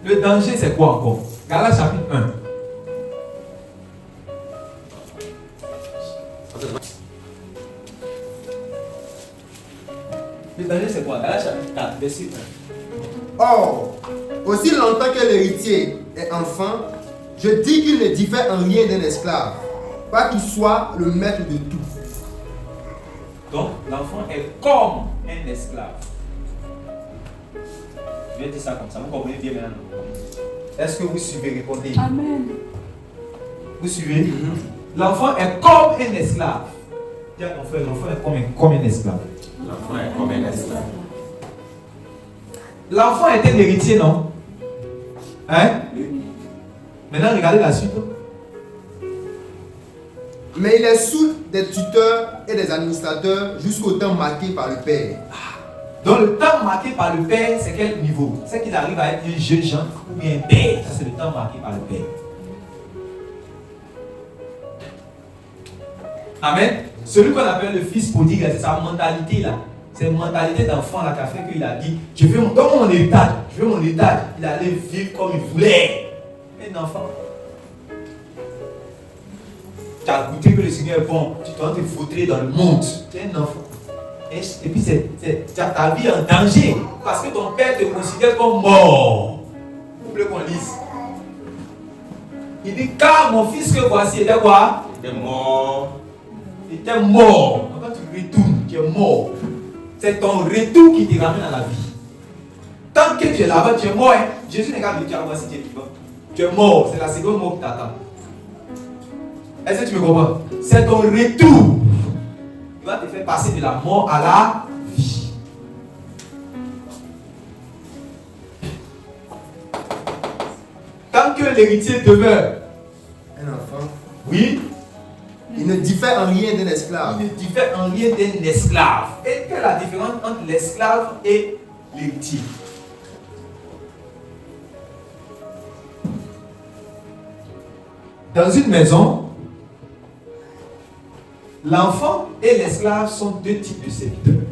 Le danger, c'est quoi encore? Galates chapitre 1. Le danger, c'est quoi? Galates chapitre 4, verset 1. Or, aussi longtemps que l'héritier est enfant, je dis qu'il ne diffère en rien d'un esclave, pas qu'il soit le maître de tout. Donc, l'enfant est comme un esclave. Je vais dire ça comme ça, vous comprenez bien maintenant. Est-ce que vous suivez? Répondez. Amen. Vous suivez? L'enfant est comme un esclave. Tiens, mon frère, l'enfant est comme un esclave. L'enfant est comme un esclave. L'enfant est un héritier, non? Hein? Maintenant, regardez la suite. Mais il est sous des tuteurs et des administrateurs jusqu'au temps marqué par le Père. Donc le temps marqué par le Père, c'est quel niveau? C'est qu'il arrive à être un jeune gens ou bien un père. Ça, c'est le temps marqué par le Père. Amen. Celui qu'on appelle le fils prodigue, c'est sa mentalité là. C'est une mentalité d'enfant là qui a fait qu'il a dit, je veux mon héritage. Je veux mon héritage. Il allait vivre comme il voulait. Un enfant. Tu as goûté que le Seigneur est bon. Tu dois te vautrer dans le monde. Tu es un enfant. Et puis tu as ta vie en danger. Parce que ton père te considère comme mort. Vous voulez qu'on lise? Il dit, car mon fils que voici était quoi? Il est mort. Il était mort. Quand tu retournes, tu es mort. C'est ton retour qui te ramène à la vie. Tant que tu es là-bas, tu es mort. Hein? Jésus n'est qu'à dire, voici tu es vivant. Tu es mort. C'est la seconde mort qui t'attend. Est-ce que tu me comprends? C'est ton retour. Il va te faire passer de la mort à la vie. Tant que l'héritier demeure Un enfant. Oui. Il ne diffère en rien d'un esclave. Il ne diffère en rien d'un esclave. Et quelle est la différence entre l'esclave et l'héritier? Dans une maison, l'enfant et l'esclave sont deux types de serviteurs.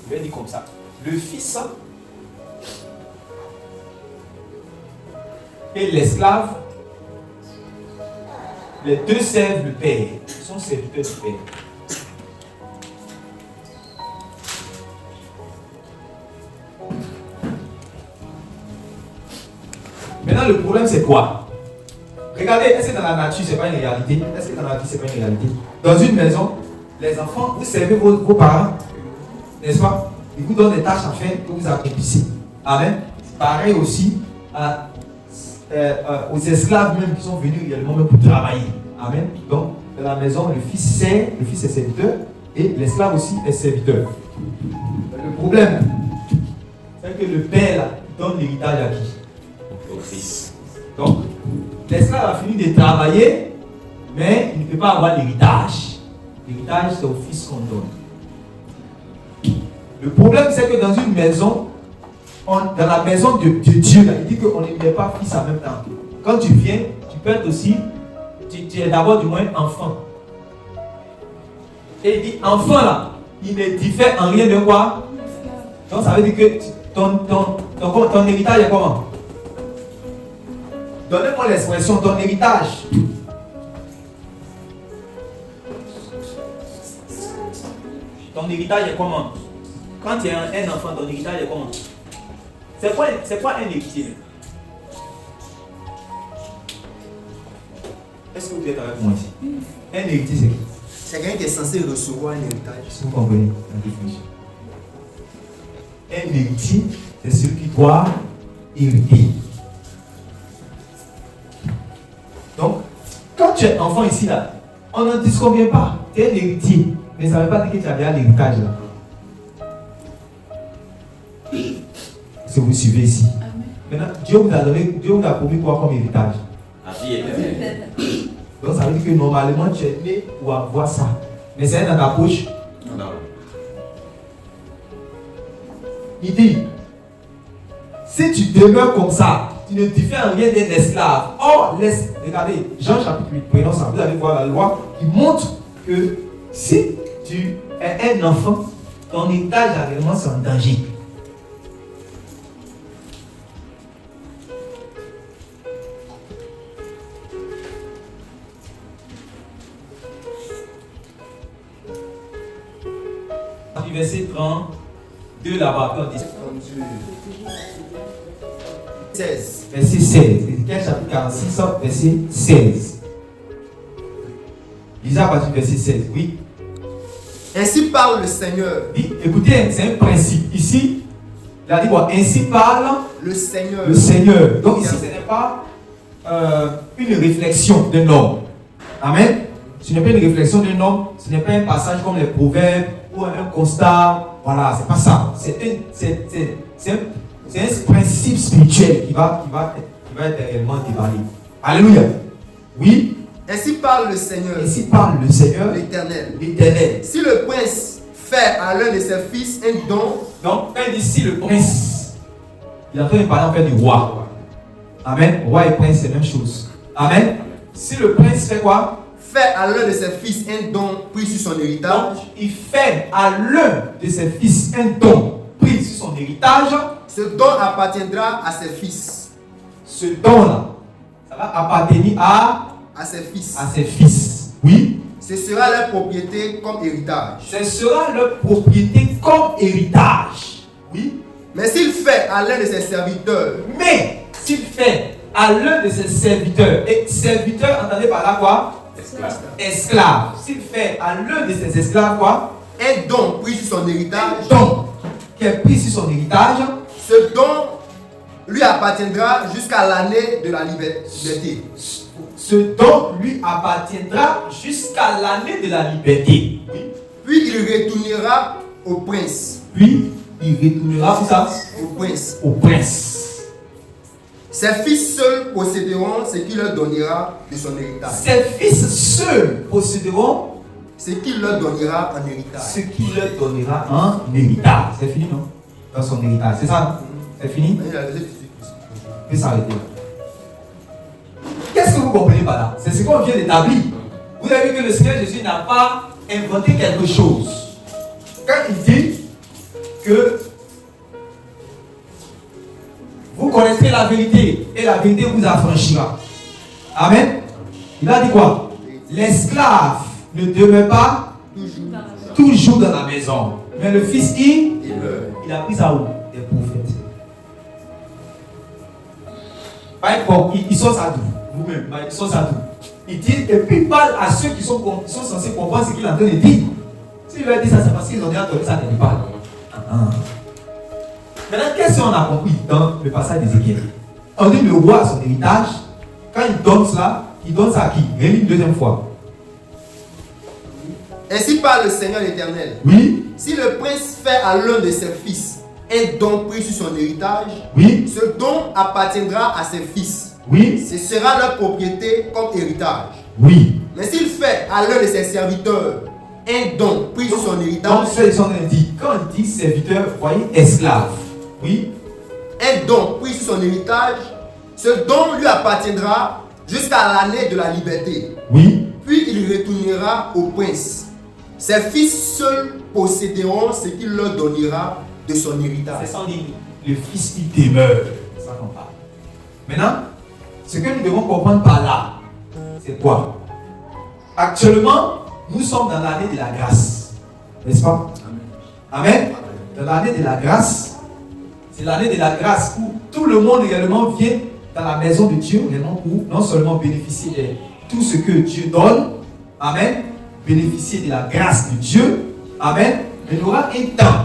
Je vais dire comme ça. le fils et l'esclave, les deux servent le père. Ils sont serviteurs du père. Maintenant, le problème, c'est quoi? Regardez, est-ce que dans la nature, ce n'est pas une réalité? Est-ce que dans la vie, ce n'est pas une réalité? Dans une maison, les enfants, vous servez vos parents, n'est-ce pas? Ils vous donnent des tâches à faire que vous accomplissez. Amen. Pareil aussi aux esclaves même qui sont venus également même pour travailler. Amen. Donc, dans la maison, le fils sert, le fils est serviteur et l'esclave aussi est serviteur. Le problème, c'est que le père là, donne l'héritage à qui? Au fils. Donc, l'esclave a fini de travailler, mais il ne peut pas avoir l'héritage. L'héritage, c'est au fils qu'on donne. Le problème, c'est que dans une maison, dans la maison de Dieu, là, il dit qu'on ne met pas fils en même temps. Quand tu viens, tu peux être aussi, tu es d'abord du moins enfant. Et il dit, enfant là, il ne diffère en rien de quoi? Donc ça veut dire que ton héritage est comment? Donnez-moi l'expression, ton héritage. Ton héritage est comment? Quand tu es un enfant, ton héritage est comment? C'est quoi un héritier? Est-ce que vous êtes avec moi ici? Un héritier, c'est qui? C'est quelqu'un qui est censé recevoir un héritage. Est-ce que vous comprenez la définition? Un héritier, c'est celui qui doit hériter. Donc, quand tu es enfant ici, là, on ne te convient pas. Tu es un héritier. Mais ça ne veut pas dire que tu as déjà l'héritage là. Est-ce que vous suivez ici? Maintenant, Dieu vous a promis quoi comme héritage? La vie éternelle. Donc ça veut dire que normalement tu es né pour avoir ça. Mais c'est dans ta poche. Non. Il dit, si tu demeures comme ça, tu ne diffères en rien d'un esclave. Or, regardez, Jean chapitre 8, prenons ça, vous allez voir la loi qui montre que si tu es un enfant, ton héritage réellement c'est en danger. Verset 32 là-bas, on dit 16. verset 16. Ézéchiel chapitre 46, verset 16. Lisez à partir du verset 16, oui. Ainsi parle le Seigneur. Écoutez, c'est un principe. Ici, il a dit quoi? Ainsi parle le Seigneur. Le Seigneur. Donc ici, ce n'est pas une réflexion d'un homme. Amen. Ce n'est pas une réflexion d'un homme, ce n'est pas un passage comme les proverbes ou un constat. Voilà, c'est pas ça. C'est un principe spirituel qui va être réellement dévoilé. Alléluia. Oui. Ainsi parle le Seigneur. Ainsi parle le Seigneur. L'Éternel. L'Éternel. Si le prince fait à l'un de ses fils un don. Donc, quand il dit si le prince, il est en train de parler en fait du roi. Amen. Roi et prince, c'est la même chose. Amen. Si le prince fait quoi? Fait à l'un de ses fils un don pris sur son héritage. Donc, il fait à l'un de ses fils un don pris sur son héritage. Ce don appartiendra à ses fils. Ce don-là, ça va appartenir à ses fils. À ses fils. Oui. Ce sera leur propriété comme héritage. Ce sera leur propriété comme héritage. Oui. Mais s'il fait à l'un de ses serviteurs. Mais s'il fait à l'un de ses serviteurs. Et serviteur, entendez par là quoi? Esclave. S'il fait à l'un de ses esclaves quoi? Un don pris sur son héritage. Un don qui est pris sur son héritage. Ce don lui appartiendra jusqu'à l'année de la liberté. Ce don lui appartiendra jusqu'à l'année de la liberté. Oui. Puis il retournera au prince. Puis il retournera c'est ça? Au prince. Au prince. Ses fils seuls posséderont ce qu'il leur donnera de son héritage. Ses fils seuls posséderont ce qu'il leur donnera en héritage. Ce qu'il leur donnera en héritage. C'est fini, non? Dans son héritage. C'est ça? C'est fini? Il peut s'arrêter là. Qu'est-ce que vous comprenez par là? C'est ce qu'on vient d'établir. Vous avez vu que le Seigneur Jésus n'a pas inventé quelque chose. Quand il dit que Vous connaîtrez la vérité et la vérité vous affranchira. Amen. Il a dit quoi? L'esclave ne demeure pas toujours dans la maison. Mais le fils, il a pris ça où? Des prophètes. Pas importe, il sort ça d'où? Vous-même, il sort ça d'où? Il dit, et puis il parle à ceux qui sont censés comprendre ce qu'il est en train de dire. S'il leur dit ça, c'est parce qu'ils ont déjà entendu ça quelque part. Maintenant, qu'est-ce qu'on a compris dans le passage d'Ézéchiel? On dit le roi a son héritage. Quand il donne cela, il donne ça à qui? Relis une deuxième fois. Ainsi parle le Seigneur l'Éternel. Oui. Si le prince fait à l'un de ses fils un don pris sur son héritage, oui, ce don appartiendra à ses fils. Oui. Ce sera leur propriété comme héritage. Oui. Mais s'il fait à l'un de ses serviteurs un don pris sur son héritage. Donc, quand on dit serviteur, vous voyez, esclave. Oui. Un don pris sur son héritage, ce don lui appartiendra jusqu'à l'année de la liberté. Oui. Puis il retournera au prince. Ses fils seuls posséderont ce qu'il leur donnera de son héritage. C'est sans dire le fils qui demeure. C'est ça qu'on parle. Maintenant, ce que nous devons comprendre par là, c'est quoi? Actuellement, nous sommes dans l'année de la grâce. N'est-ce pas? Amen. Dans l'année de la grâce, c'est l'année de la grâce où tout le monde réellement vient dans la maison de Dieu, réellement pour non seulement bénéficier de tout ce que Dieu donne, amen, bénéficier de la grâce de Dieu, amen, mais il y aura un temps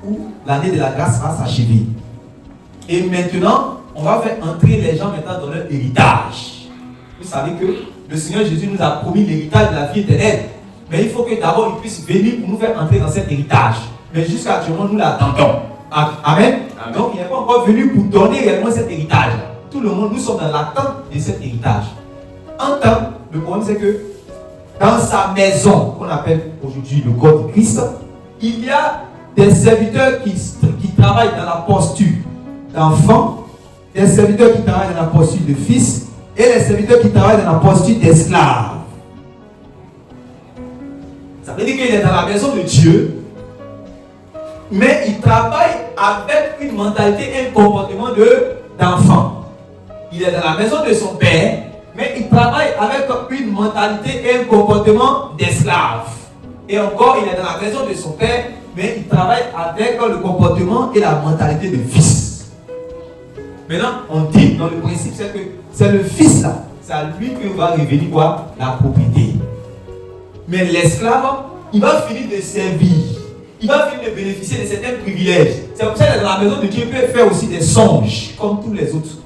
où l'année de la grâce va s'achever. Et maintenant, on va faire entrer les gens maintenant dans leur héritage. Vous savez que le Seigneur Jésus nous a promis l'héritage de la vie éternelle. Mais il faut que d'abord il puisse venir pour nous faire entrer dans cet héritage. Mais jusqu'à actuellement, nous l'attendons. Amen. Amen. Donc il n'est pas encore venu pour donner réellement cet héritage. Tout le monde, nous sommes dans l'attente de cet héritage. En temps, le problème c'est que dans sa maison, qu'on appelle aujourd'hui le corps de Christ, il y a des serviteurs qui travaillent dans la posture d'enfant, des serviteurs qui travaillent dans la posture de fils, et les serviteurs qui travaillent dans la posture d'esclave. Ça veut dire qu'il est dans la maison de Dieu, mais il travaille avec une mentalité, un comportement d'enfant. Il est dans la maison de son père, mais il travaille avec une mentalité et un comportement d'esclave. Et encore, il est dans la maison de son père, mais il travaille avec le comportement et la mentalité de fils. Maintenant, on dit dans le principe, c'est que c'est le fils là, c'est à lui que va revenir quoi? La propriété. Mais l'esclave, il va finir de servir. Il va finir de bénéficier de certains privilèges. C'est pour ça que dans la maison de Dieu, il peut faire aussi des songes, comme tous les autres.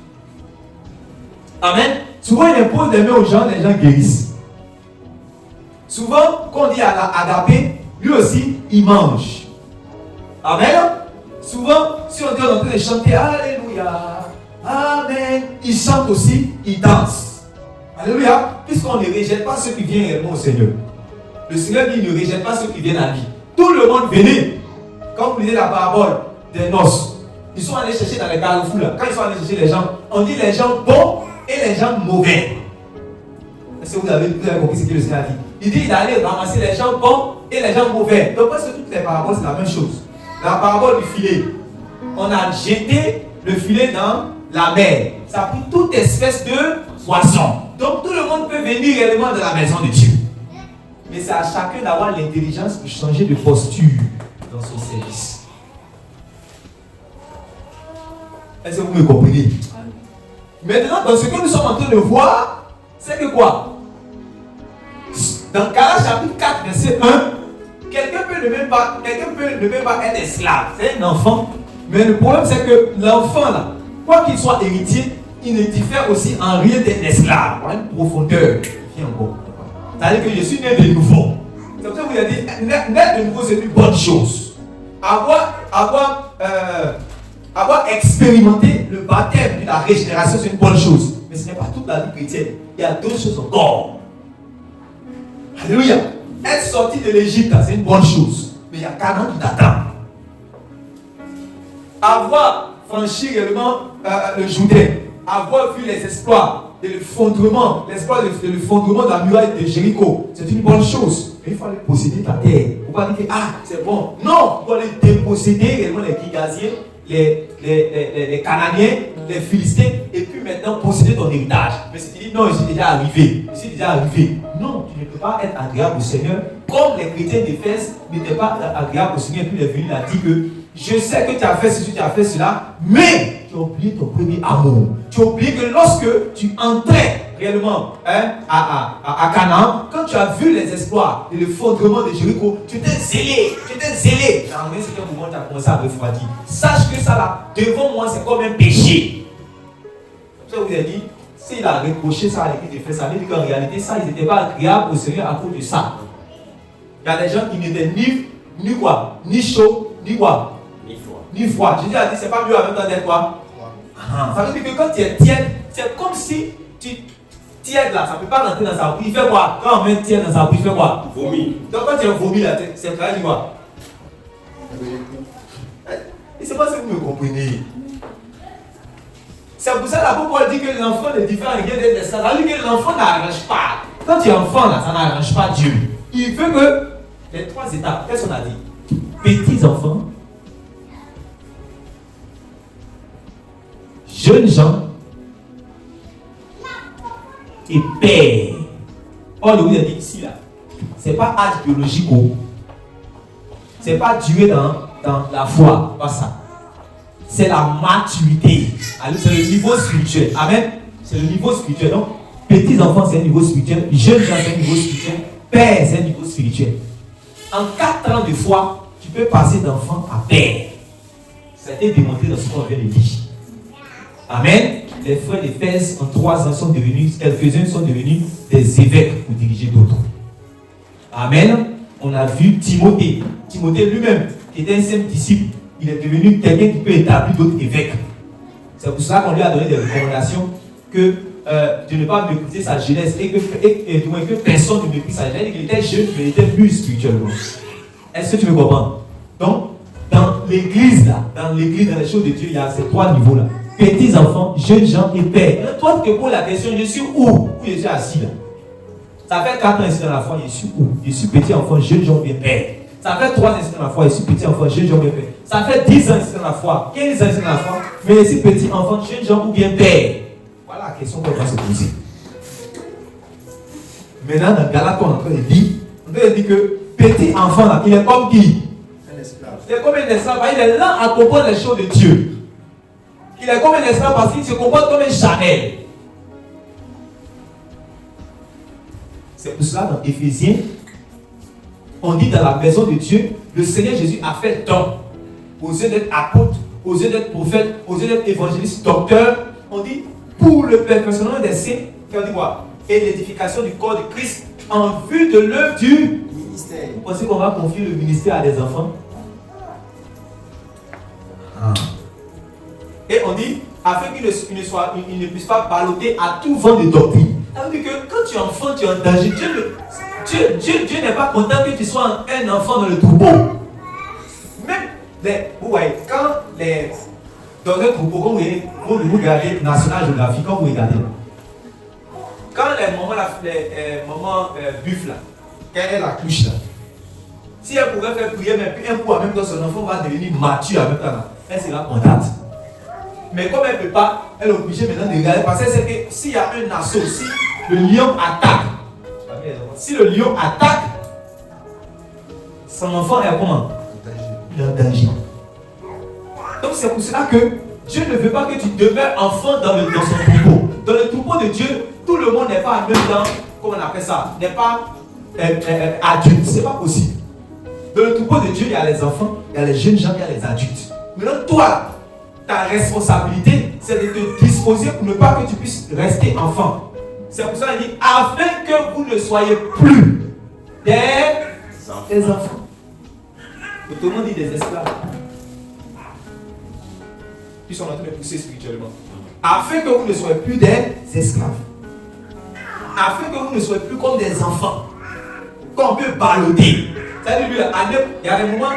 Amen. Souvent, il impose des mains aux gens, les gens guérissent. Souvent, quand on dit à Agapé, lui aussi, il mange. Amen. Souvent, si on dit on est en train de chanter Alléluia, Amen, il chante aussi, il danse. Alléluia. Puisqu'on ne rejette pas ceux qui viennent réellement au Seigneur. Le Seigneur dit, il ne rejette pas ceux qui viennent à lui. Tout le monde venait. Quand vous lisez la parabole des noces, ils sont allés chercher dans les carrefours là. Quand ils sont allés chercher les gens, on dit les gens bons et les gens mauvais. Est-ce que vous avez compris ce que le Seigneur a dit? Il dit, il allait ramasser les gens bons et les gens mauvais. Donc parce que toutes les paraboles c'est la même chose. La parabole du filet, on a jeté le filet dans la mer. Ça a pris toute espèce de poisson. Donc tout le monde peut venir réellement de la maison de Dieu. Mais c'est à chacun d'avoir l'intelligence pour changer de posture dans son service. Est-ce que vous me comprenez? Maintenant, dans ce que nous sommes en train de voir, c'est que quoi? Dans Galates chapitre 4, verset 1, quelqu'un peut ne même pas être esclave. C'est un enfant. Mais le problème, c'est que l'enfant, là, quoi qu'il soit héritier, il ne diffère aussi en rien d'un esclave. Il y a une profondeur qui est encore. C'est-à-dire que je suis né de nouveau. C'est pour ça que vous avez dit, naître de nouveau, c'est une bonne chose. Avoir expérimenté le baptême de la régénération, c'est une bonne chose. Mais ce n'est pas toute la vie chrétienne. Il y a d'autres choses encore. Alléluia. Être sorti de l'Égypte, c'est une bonne chose. Mais il y a Canaan qui t'attend. Avoir franchi réellement le Jourdain, avoir vu les exploits et le fondement, le fondement de la muraille de Jéricho, c'est une bonne chose. Mais il faut aller posséder ta terre. Il ne faut pas dire que c'est bon. Non, il faut aller déposséder réellement les gigaziers, les les Cananéens, les Philistins, et puis maintenant posséder ton héritage. Mais si tu dis non, je suis déjà arrivé, non, tu ne peux pas être agréable au Seigneur, comme les chrétiens d'Éphèse n'étaient pas agréables au Seigneur, et puis il est venu, il a dit que je sais que tu as fait ceci, tu as fait cela, mais tu as oublié ton premier amour. Tu as oublié que lorsque tu entrais réellement à Canaan, quand tu as vu les exploits et le fondement de Jéricho, tu étais zélé. En vrai, c'était un moment où tu as commencé à refroidir. Sache que ça là, devant moi, c'est comme un péché. Je vous ai dit, s'il a reproché ça à l'église d'Éphèse, ça veut dire qu'en réalité, ça, ils n'étaient pas agréables au Seigneur à cause de ça. Il y a des gens qui n'étaient ni quoi, ni chaud, ni quoi, ni froid. Jésus a dit, c'est pas mieux en même temps d'être quoi. Ça veut dire que quand tu es tiède, c'est comme si tu tiède là, ça ne peut pas rentrer dans sa bouche. Il fait quoi? Quand on met tiède dans sa bouche, il fait quoi? Vomi. Donc quand tu es vomi là, c'est très du quoi? Et c'est pas ce que vous me comprenez. C'est pour ça que Paul dit que l'enfant est différent et rien d'être ça. Ça veut dire que l'enfant n'arrange pas. Quand tu es enfant là, ça n'arrange pas Dieu. Il veut que les 3 étapes, qu'est-ce qu'on a dit? Petits enfants, jeunes gens et pères. Or, je vous ai dit ici là, c'est pas âge biologique, c'est pas duré dans la foi, pas ça. C'est la maturité. C'est le niveau spirituel. Amen. C'est le niveau spirituel. Donc, petits enfants, c'est un niveau spirituel. Jeunes gens, c'est un niveau spirituel. Père, c'est un niveau spirituel. En 4 ans de foi, tu peux passer d'enfant à père. Ça a été démontré dans ce qu'on vient de dire. Amen. Les frères d'Éphèse, en 3 ans, sont devenus, quelques-uns sont devenus des évêques pour diriger d'autres. Amen. On a vu Timothée. Timothée lui-même, qui était un simple disciple, il est devenu quelqu'un qui peut établir d'autres évêques. C'est pour cela qu'on lui a donné des recommandations que de ne pas mépriser sa jeunesse et que personne ne méprise sa jeunesse. Il était jeune, mais il était mûr spirituellement. Est-ce que tu me comprends? Donc, dans l'église, dans les choses de Dieu, il y a ces 3 niveaux-là. Petits enfants, jeunes gens et pères. Toi, tu te poses la question, je suis où je suis assis là. Ça fait 4 ans ici dans la foi, je suis où? Je suis petit enfant, jeune gens et père. Ça fait 3 ans ici dans la foi, je suis petit enfant, jeune gens et père. Ça fait 10 ans ici dans la foi, 15 ans ici dans la foi, mais je suis petit enfant, jeune gens ou bien père. Voilà la question qu'on va se poser. Maintenant, dans Galates, on est en train de dire que petit enfant là, il est comme qui? Un esclave. Il est comme un esclave, il est là à comprendre les choses de Dieu. Il est comme un esclave parce qu'il se comporte comme un Chanel. C'est pour cela dans Éphésiens, on dit dans la maison de Dieu, le Seigneur Jésus a fait don aux yeux d'être apôtre, aux yeux d'être prophète, aux yeux d'être évangéliste, docteur. On dit pour le perfectionnement des saints, on dit quoi? Et l'édification du corps de Christ en vue de l'œuvre du Ministère. Vous pensez qu'on va confier le ministère à des enfants? Et on dit, afin qu'il ne puisse pas balloter à tout vent de doctrine. Ça veut dire que quand tu es enfant, tu es en danger. Dieu n'est pas content que tu sois un enfant dans le troupeau. Même, vous voyez, dans un troupeau, quand vous regardez National Geographic, quand vous regardez, quand les mamans buffent là, quand elle accouche là, si elle pourrait faire prier, mais puis un coup en même temps, son enfant va devenir mature en même temps là, elle sera contente. Mais comme elle ne peut pas, elle est obligée maintenant de regarder parce qu'elle sait que s'il y a un assaut, si le lion attaque, son enfant est comment? Il est en danger. Donc c'est pour cela que Dieu ne veut pas que tu demeures enfant dans son troupeau. Dans le troupeau de Dieu, tout le monde n'est pas en même temps, comment on appelle ça, n'est pas adulte. C'est pas possible. Dans le troupeau de Dieu, il y a les enfants, il y a les jeunes gens, il y a les adultes. Maintenant, toi, ta responsabilité, c'est de te disposer pour ne pas que tu puisses rester enfant. C'est pour ça qu'il dit, afin que vous ne soyez plus des enfants. Autrement dit, des esclaves. Ils sont en train de pousser spirituellement. Afin que vous ne soyez plus des esclaves. Afin que vous ne soyez plus comme des enfants. Qu'on peut balloter. C'est-à-dire, il y a des moments,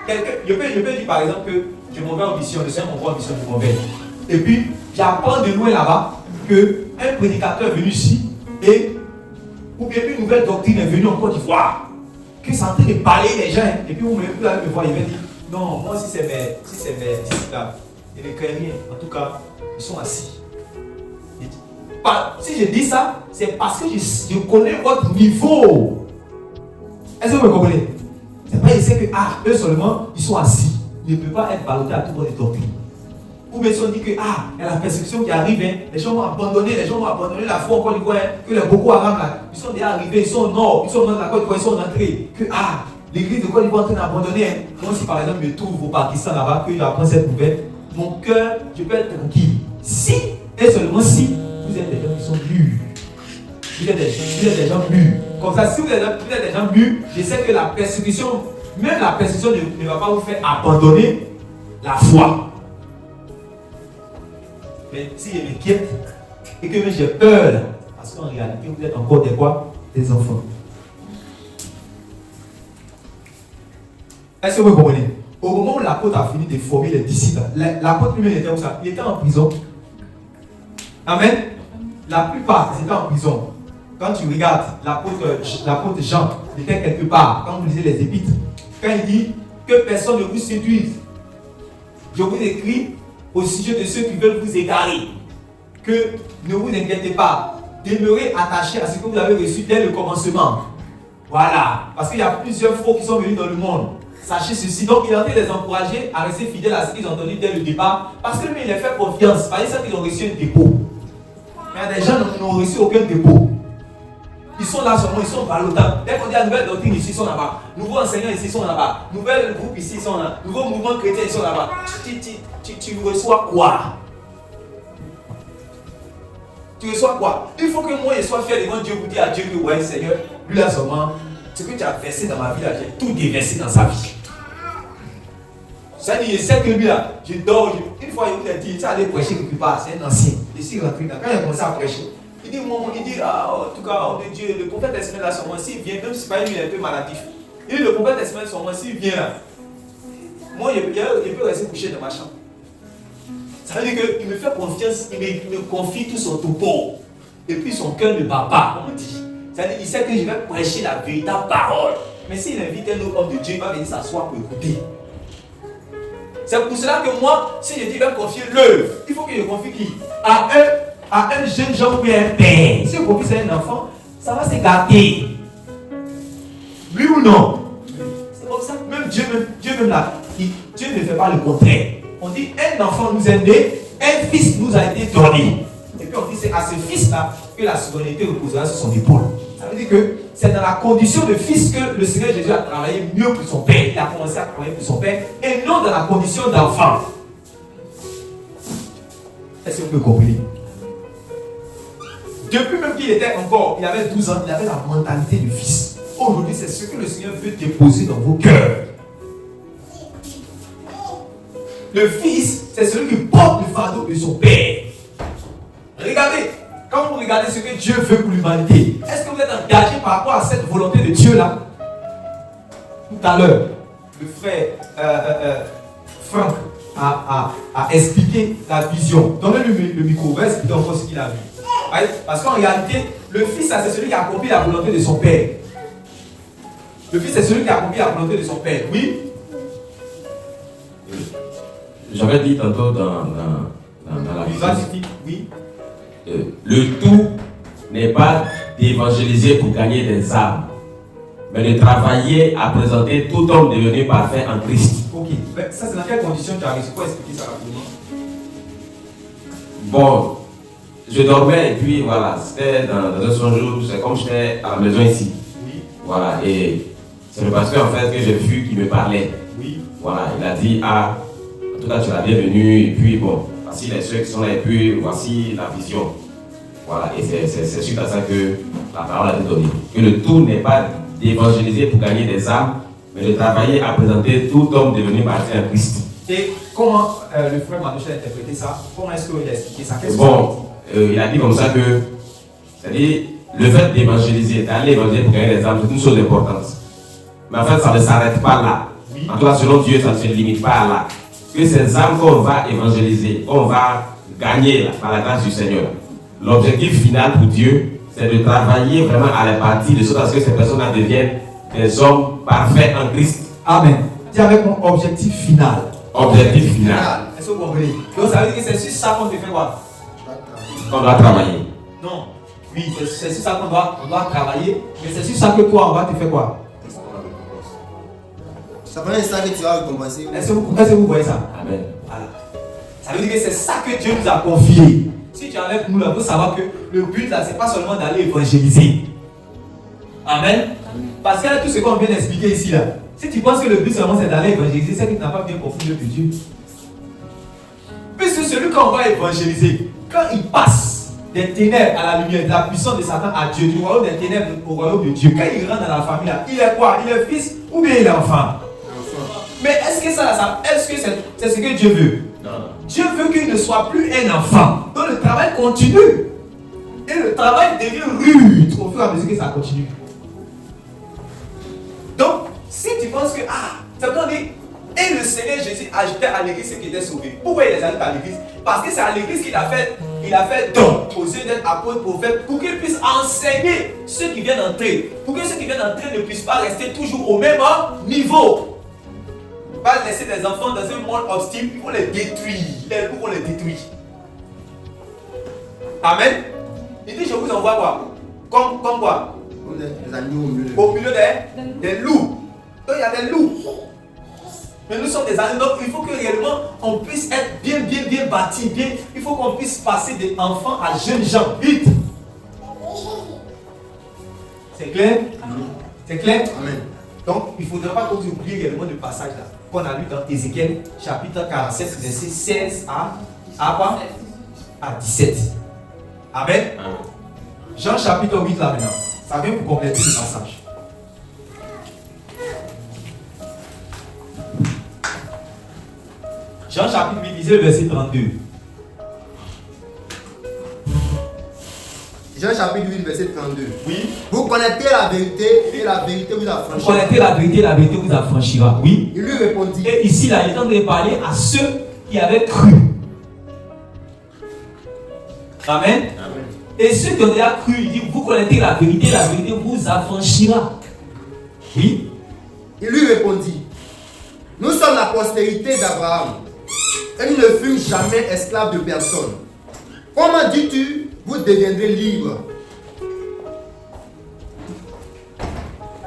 je peux dire par exemple que je m'en vais en mission, je suis en mission, je m'en vais. Et puis, j'apprends de loin là-bas qu'un prédicateur est venu ici, ou bien une nouvelle doctrine est venue en Côte d'Ivoire, qui est en train de balayer les gens, et puis vous me voir, il va dire, non, moi si c'est mes disciples là, ils ne créent rien. En tout cas, ils sont assis. Si je dis ça, c'est parce que je connais votre niveau. Est-ce que vous me comprenez? C'est pas, je sais que, eux seulement, ils sont assis. Ils ne peuvent pas être ballottés à tout monde de doctrine. Ou bien si on dit que, il y a la persécution qui arrive, les gens vont abandonner la foi en Côte d'Ivoire, que les Boko Haram, là, ils sont déjà arrivés, ils sont au nord, ils sont dans la Côte d'Ivoire, ils sont entrés, que, l'église de Côte d'Ivoire est en train d'abandonner. Moi, si par exemple, je me trouve au Pakistan là-bas, que j'apprends cette nouvelle, mon cœur, je peux être tranquille. Si, et seulement si, vous êtes des gens qui sont mûrs. Vous êtes des gens mûrs. Comme ça, si vous êtes des gens mûrs, je sais que la persécution, même la persécution ne va pas vous faire abandonner la foi. Mais si je m'inquiète et que j'ai peur, parce qu'en réalité, vous êtes encore des quoi? Des enfants. Est-ce que vous comprenez? Au moment où l'apôtre a fini de former les disciples, l'apôtre lui-même était où ça? Il était en prison. Amen. La plupart, ils étaient en prison. Quand tu regardes l'apôtre Jean, il était quelque part, quand vous lisez les épîtres, quand il dit que personne ne vous séduise, je vous écris au sujet de ceux qui veulent vous égarer, que ne vous inquiétez pas, demeurez attachés à ce que vous avez reçu dès le commencement. Voilà, parce qu'il y a plusieurs faux qui sont venus dans le monde. Sachez ceci, donc il est en train de les encourager à rester fidèles à ce qu'ils ont entendu dès le départ, parce que lui il les fait confiance, par exemple qu'ils ont reçu un dépôt. Mais il y a des gens qui n'ont reçu aucun dépôt. Ils sont là seulement, ils sont valutables. Dès qu'on dit la nouvelle doctrine ici, ils sont là-bas. Nouveaux enseignants ici, ils sont là-bas. Nouvel groupe ici, ils sont là. Nouveaux mouvements chrétiens, ils sont là-bas. Tu reçois quoi? Tu reçois quoi? Il faut que moi je sois fier devant Dieu pour dire à Dieu que ouais Seigneur, lui là seulement, ce que tu as versé dans ma vie là, j'ai tout déversé dans sa vie. Ça dit, je sais que lui là, je dors, une fois il vous a dit, ça allait prêcher quelque part, c'est un ancien. Ici, quand il a commencé à prêcher, il dit, en tout cas, oh de Dieu, le prophète Esmel là, sur moi, s'il vient, même si pas lui, il est un peu maladif. Il dit, le prophète Esmel sur moi, s'il vient là, moi, il peut rester couché dans ma chambre. Ça veut dire qu'il me fait confiance, il me confie tout son topo. Et puis son cœur ne bat pas, comme on dit. Ça veut dire qu'il sait que je vais prêcher la véritable parole. Mais s'il invite un autre homme de Dieu, il va venir s'asseoir pour écouter. C'est pour cela que moi, si je dis, il va me confier l'œuvre, il faut que je confie qui? À un jeune genre ou un père. Si je confie c'est un enfant, ça va se gâter. Oui ou non? C'est comme ça. Même Dieu même là, Dieu ne fait pas le contraire. On dit, un enfant nous est né, un fils nous a été donné. Et puis on dit, c'est à ce fils-là que la souveraineté reposera sur son épaule. Ça veut dire que c'est dans la condition de fils que le Seigneur Jésus a travaillé mieux que son père. Il a commencé à travailler pour son père et non dans la condition d'enfant. Est-ce que vous pouvez comprendre? Depuis même qu'il était encore, il avait 12 ans, il avait la mentalité de fils. Aujourd'hui, c'est ce que le Seigneur veut déposer dans vos cœurs. Le fils, c'est celui qui porte le fardeau de son père. Regardez, quand vous regardez ce que Dieu veut pour l'humanité, est-ce que vous êtes engagé par rapport à cette volonté de Dieu-là? Tout à l'heure, le frère Franck a expliqué la vision. Donnez-lui le micro, on va expliquer encore ce qu'il a vu. Parce qu'en réalité, le fils, c'est celui qui a accompli la volonté de son père. Le fils, c'est celui qui a accompli la volonté de son père. Oui? J'avais dit tantôt dans la vision. Oui. Le tout n'est pas d'évangéliser pour gagner des âmes, mais de travailler à présenter tout homme devenu parfait en Christ. Ok, mais ça c'est dans quelles conditions tu as réussi? Pourquoi expliquer ça rapidement? Bon, je dormais et puis voilà, c'était dans un songe, c'est comme j'étais à la maison ici. Oui. Voilà, et c'est le pasteur en fait que j'ai vu qui me parlait. Oui. Voilà, il a dit, en tout cas tu es la bienvenue, et puis bon, voici les ceux qui sont là, et puis voici la vision. Voilà, et c'est suite à ça que la parole a été donnée. Que le tout n'est pas d'évangéliser pour gagner des âmes, mais de travailler à présenter tout homme devenu parfait en Christ. Et comment le frère Manouche a interprété ça? Comment est-ce qu'il a expliqué ça? Bon, il a dit comme ça que, c'est-à-dire, le fait d'évangéliser, d'aller évangéliser pour gagner des âmes, c'est une chose importante. Mais en fait, ça ne s'arrête pas là. Oui. En tout cas, selon Dieu, ça ne se limite pas à là. Que ces âmes qu'on va évangéliser, qu'on va gagner là, par la grâce du Seigneur, l'objectif final pour Dieu, c'est de travailler vraiment à la partie de sorte à ce que ces personnes-là deviennent des hommes parfaits en Christ. Amen. Dis avec mon objectif final. objectif final. Est-ce que vous comprenez? Donc ça veut dire que c'est sur ça qu'on te fait quoi? On doit travailler. Non. Oui, c'est sur ça qu'on doit travailler. Mais c'est sur ça que toi, on va te faire quoi? Ça veut dire ça que tu vas récompenser. Est-ce que vous voyez ça? Amen. Voilà. Ça veut dire que c'est ça que Dieu nous a confié. Si tu es avec nous, il faut savoir que le but là, c'est pas seulement d'aller évangéliser. Amen. Parce que là, tout ce qu'on vient d'expliquer ici là, si tu penses que le but seulement c'est d'aller évangéliser, c'est que tu n'as pas bien compris le but de Dieu. Puisque celui qu'on va évangéliser, quand il passe des ténèbres à la lumière, de la puissance de Satan à Dieu, du royaume des ténèbres au royaume de Dieu, quand il rentre dans la famille là, il est quoi? Il est fils ou bien il est enfant? Mais est-ce que est-ce que c'est ce que Dieu veut? Non. Dieu veut qu'il ne soit plus un enfant. Donc le travail continue. Et le travail devient rude au fur et à mesure que ça continue. Donc, si tu penses que, c'est comme on dit, et le Seigneur Jésus ajoutait à l'église ceux qui étaient sauvés. Pourquoi il les ajoute à l'église? Parce que c'est à l'église qu'il a fait don aux yeux d'être apôtres, prophètes, pour qu'ils puissent enseigner ceux qui viennent entrer. Pour que ceux qui viennent entrer ne puissent pas rester toujours au même niveau. Pas laisser des enfants dans un monde hostile, il faut les détruire. Il faut les détruire. Amen. Il dit, je vous envoie quoi? Comme quoi? Comme des agneaux au milieu des loups. Donc il y a des loups. Mais nous sommes des agneaux, donc il faut que réellement on puisse être bien bâti, bien. Il faut qu'on puisse passer des enfants à jeunes gens, vite. C'est clair? C'est clair? Amen. Donc il ne faudra pas que vous oubliez réellement le passage là qu'on a lu dans Ézéchiel chapitre 47, verset 16 à 17. Amen. Jean chapitre 8 là maintenant. Ça vient pour compléter le passage. Jean chapitre 8, lisez le verset 32. Jean chapitre 8, verset 32. Oui. Vous connaîtrez la vérité et la vérité vous affranchira. Vous connaîtrez la vérité vous affranchira. Oui. Il lui répondit. Et ici là, il est en train de parler à ceux qui avaient cru. Amen. Amen. Et ceux qui ont déjà cru, il dit, vous connaîtrez la vérité vous affranchira. Oui. Il lui répondit. Nous sommes la postérité d'Abraham. Et nous ne fûmes jamais esclaves de personne. Comment dis-tu, vous deviendrez libres?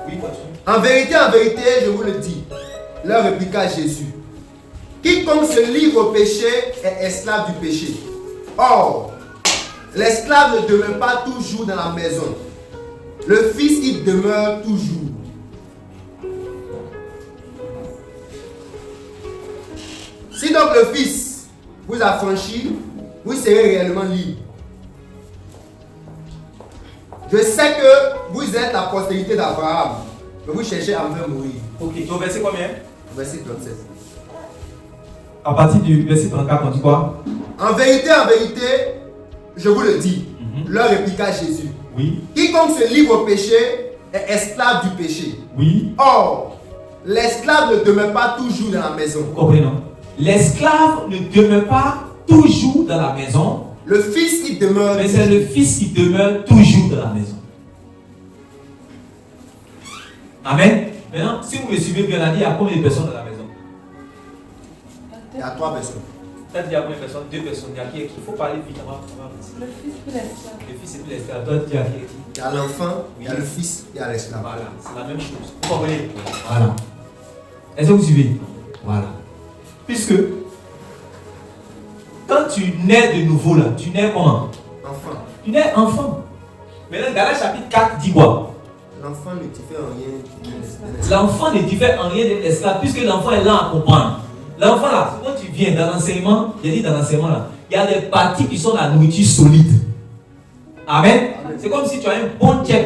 Oui, continue. En vérité, je vous le dis, leur répliqua Jésus. Quiconque se livre au péché est esclave du péché. Or, l'esclave ne demeure pas toujours dans la maison. Le Fils y demeure toujours. Si donc le Fils vous affranchit, vous serez réellement libre. Je sais que vous êtes la postérité d'Abraham, mais vous cherchez à me faire mourir. Ok, donc verset combien? Verset 37. À partir du verset 34, on dit quoi? En vérité, je vous le dis, leur répliqua Jésus. Oui. Quiconque se livre au péché est esclave du péché. Oui. Or, l'esclave ne demeure pas toujours dans la maison. Vous comprenez, non? L'esclave ne demeure pas toujours dans la maison. Le Fils qui demeure. Mais c'est le Fils qui demeure toujours dans la maison. Amen. Maintenant, si vous me suivez bien, on a dit, il y a combien de personnes dans la maison? Il y a 3 personnes. T'as dit il y a combien de personnes? 2 personnes. Il y a qui? Il faut parler vite. Le fils plus l'esclave. Le Fils et puis l'esclave. Toi, tu as qui? Il y a l'enfant, il y a le Fils, il y a l'esclave. Voilà, c'est la même chose. Vous comprenez? Voilà. Est-ce que vous suivez? Voilà. Puisque quand tu nais de nouveau là, tu nais comment? Enfant. Tu nais enfant. Maintenant, Galates chapitre 4 dit quoi? L'enfant ne diffère en rien d'un esclave. L'enfant ne diffère en rien d'un esclave, puisque l'enfant est là à comprendre. L'enfant là, quand tu viens dans l'enseignement, j'ai dit dans l'enseignement là, il y a des parties qui sont la nourriture solide. Amen. C'est comme si tu as un bon tiep.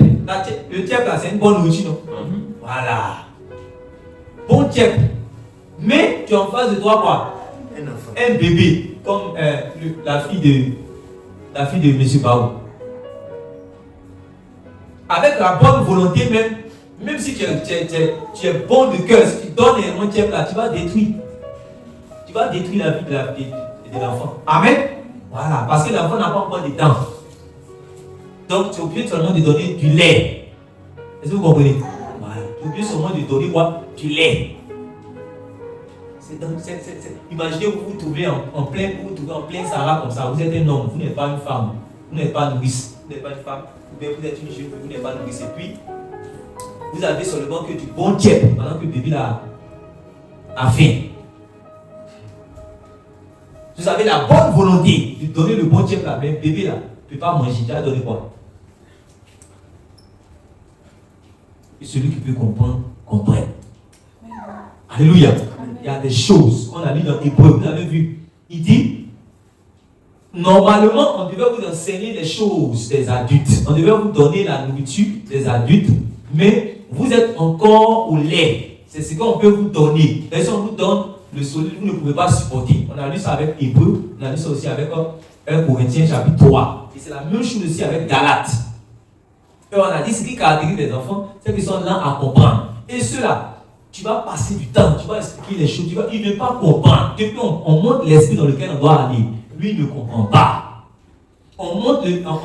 Le tiep là, c'est une bonne nourriture, non? Voilà. Bon tiep. Mais tu as en face de toi quoi? Un enfant. Un bébé, comme la fille de M. Baou. Avec la bonne volonté même si tu es bon de cœur, si tu donnes un tiep là, tu vas détruire. Tu vas détruire la vie de l'enfant. Amen. Voilà, parce que l'enfant n'a pas encore de dents. Donc tu es obligé seulement de donner du lait. Est-ce que vous comprenez? Voilà. Tu es obligé seulement de donner quoi? Du lait. Imaginez vous vous trouvez en plein Sahara comme ça. Vous êtes un homme, vous n'êtes pas une femme, vous n'êtes pas nourrice, vous n'êtes pas une femme, ou bien vous êtes une jeune, vous n'êtes pas nourrice. Et puis, vous avez seulement que du bon tiep pendant que le bébé a faim. Vous avez la bonne volonté de donner le bon tiep là, mais le bébé là ne peut pas manger. Tu as donné quoi? Et celui qui peut comprendre, comprenne. Alléluia. Il y a des choses qu'on a lu dans Hébreu, vous avez vu. Il dit, normalement, on devait vous enseigner les choses des adultes. On devait vous donner la nourriture des adultes, mais vous êtes encore au lait. C'est ce qu'on peut vous donner. Et si on vous donne le solide, vous ne pouvez pas supporter. On a lu ça avec Hébreu, on a lu ça aussi avec 1 Corinthiens chapitre 3. Et c'est la même chose aussi avec Galates. Et on a dit ce qui caractérise les enfants, c'est qu'ils sont lents à comprendre. Et ceux-là, tu vas passer du temps, tu vas expliquer les choses, il ne peut pas comprendre. Depuis on montre l'esprit dans lequel on doit aller. Lui, il ne comprend pas. On montre réellement,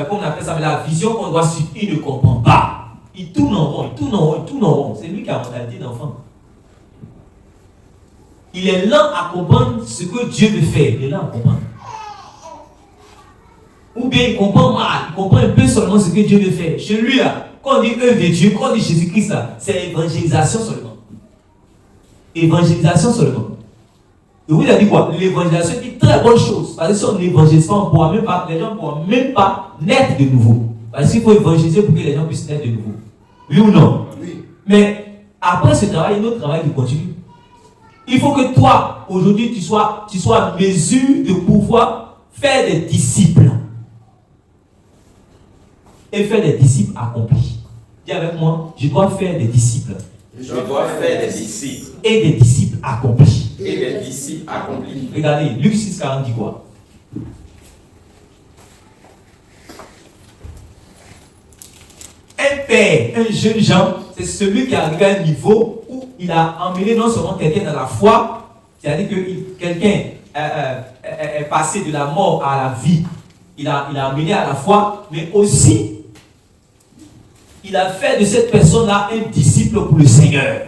comment on appelle ça, la vision qu'on doit suivre. Il ne comprend pas. Il tourne en rond, il tourne en rond, il tourne en rond. C'est lui qui a la mentalité d'enfant. Il est lent à comprendre ce que Dieu veut faire. Il est lent à comprendre. Ou bien il comprend mal, il comprend un peu seulement ce que Dieu veut faire. Chez lui, là, quand on dit œuvre de Dieu, quand on dit Jésus-Christ, c'est évangélisation seulement. Évangélisation seulement. Et vous avez dit quoi? L'évangélisation est une très bonne chose. Parce que si on n'évangélise pas, on pourra même pas, les gens ne pourront même pas naître de nouveau. Parce qu'il faut évangéliser pour que les gens puissent naître de nouveau. Oui ou non? Oui. Mais après ce travail, il y a un autre travail qui continue. Il faut que toi, aujourd'hui, tu sois en mesure de pouvoir faire des disciples. Et faire des disciples accomplis. Dis avec moi, je dois faire des disciples. Je dois faire des disciples. Et des disciples accomplis. Et des disciples accomplis. Regardez, Luc 6,40 dit quoi? Un père, un jeune Jean, c'est celui qui est arrivé à un niveau où il a emmené non seulement quelqu'un dans la foi, c'est-à-dire que quelqu'un est passé de la mort à la vie. Il a amené à la foi, mais aussi il a fait de cette personne-là un disciple pour le Seigneur.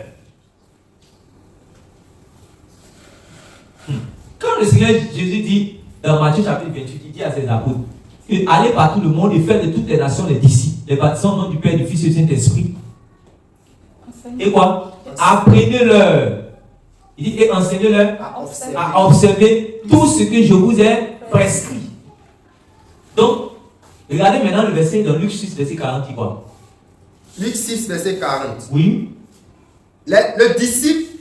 Quand le Seigneur Jésus dit dans Matthieu chapitre 28, il dit à ses apôtres que allez par tout le monde et faites de toutes les nations les disciples, les baptisant au nom du Père, du Fils et du Saint-Esprit. Et quoi? Apprenez-leur. Il dit et enseignez-leur à observer tout ce que je vous ai prescrit. Donc, regardez maintenant le verset dans Luc 6, verset 40, qui quoi? Luc 6, verset 40. Oui. Le disciple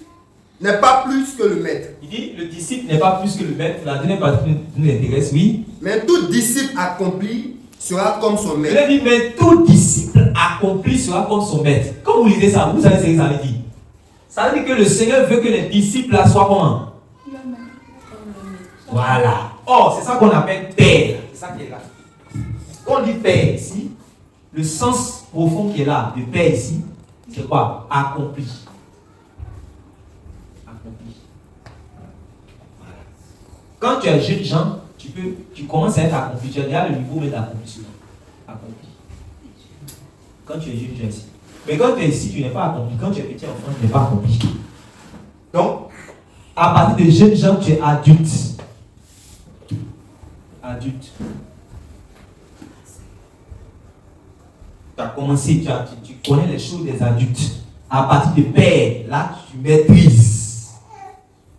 n'est pas plus que le maître. Il dit, le disciple n'est pas plus que le maître. La dernière partie nous intéresse, oui. Mais tout disciple accompli sera comme son maître. Il dit, mais tout disciple accompli sera comme son maître. Quand vous lisez ça, vous savez ce que ça veut dire? Ça veut dire que le Seigneur veut que les disciples là soient comment? Voilà. Oh, c'est ça qu'on appelle père. C'est ça qui est là. Quand on dit père ici, le sens profond qui est là, de père ici, c'est quoi? Accompli. Accompli. Voilà. Quand tu es jeune Jean, tu commences à être accompli. Tu as le niveau d'accomplissement. Accompli. Quand tu es jeune Jean ici. Mais quand tu es ici, tu n'es pas accompli. Quand tu es petit enfant, tu n'es pas accompli. Donc, à partir de jeune Jean, tu es adulte. Adulte. Tu as commencé, tu connais les choses des adultes. À partir de père, là, tu maîtrises.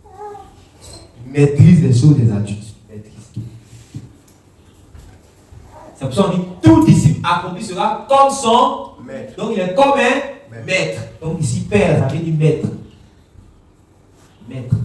Tu maîtrises les choses des adultes. C'est pour ça qu'on dit tout disciple accompli sera comme son maître. Donc il est comme un maître. Donc ici, père, ça veut dire maître. Maître.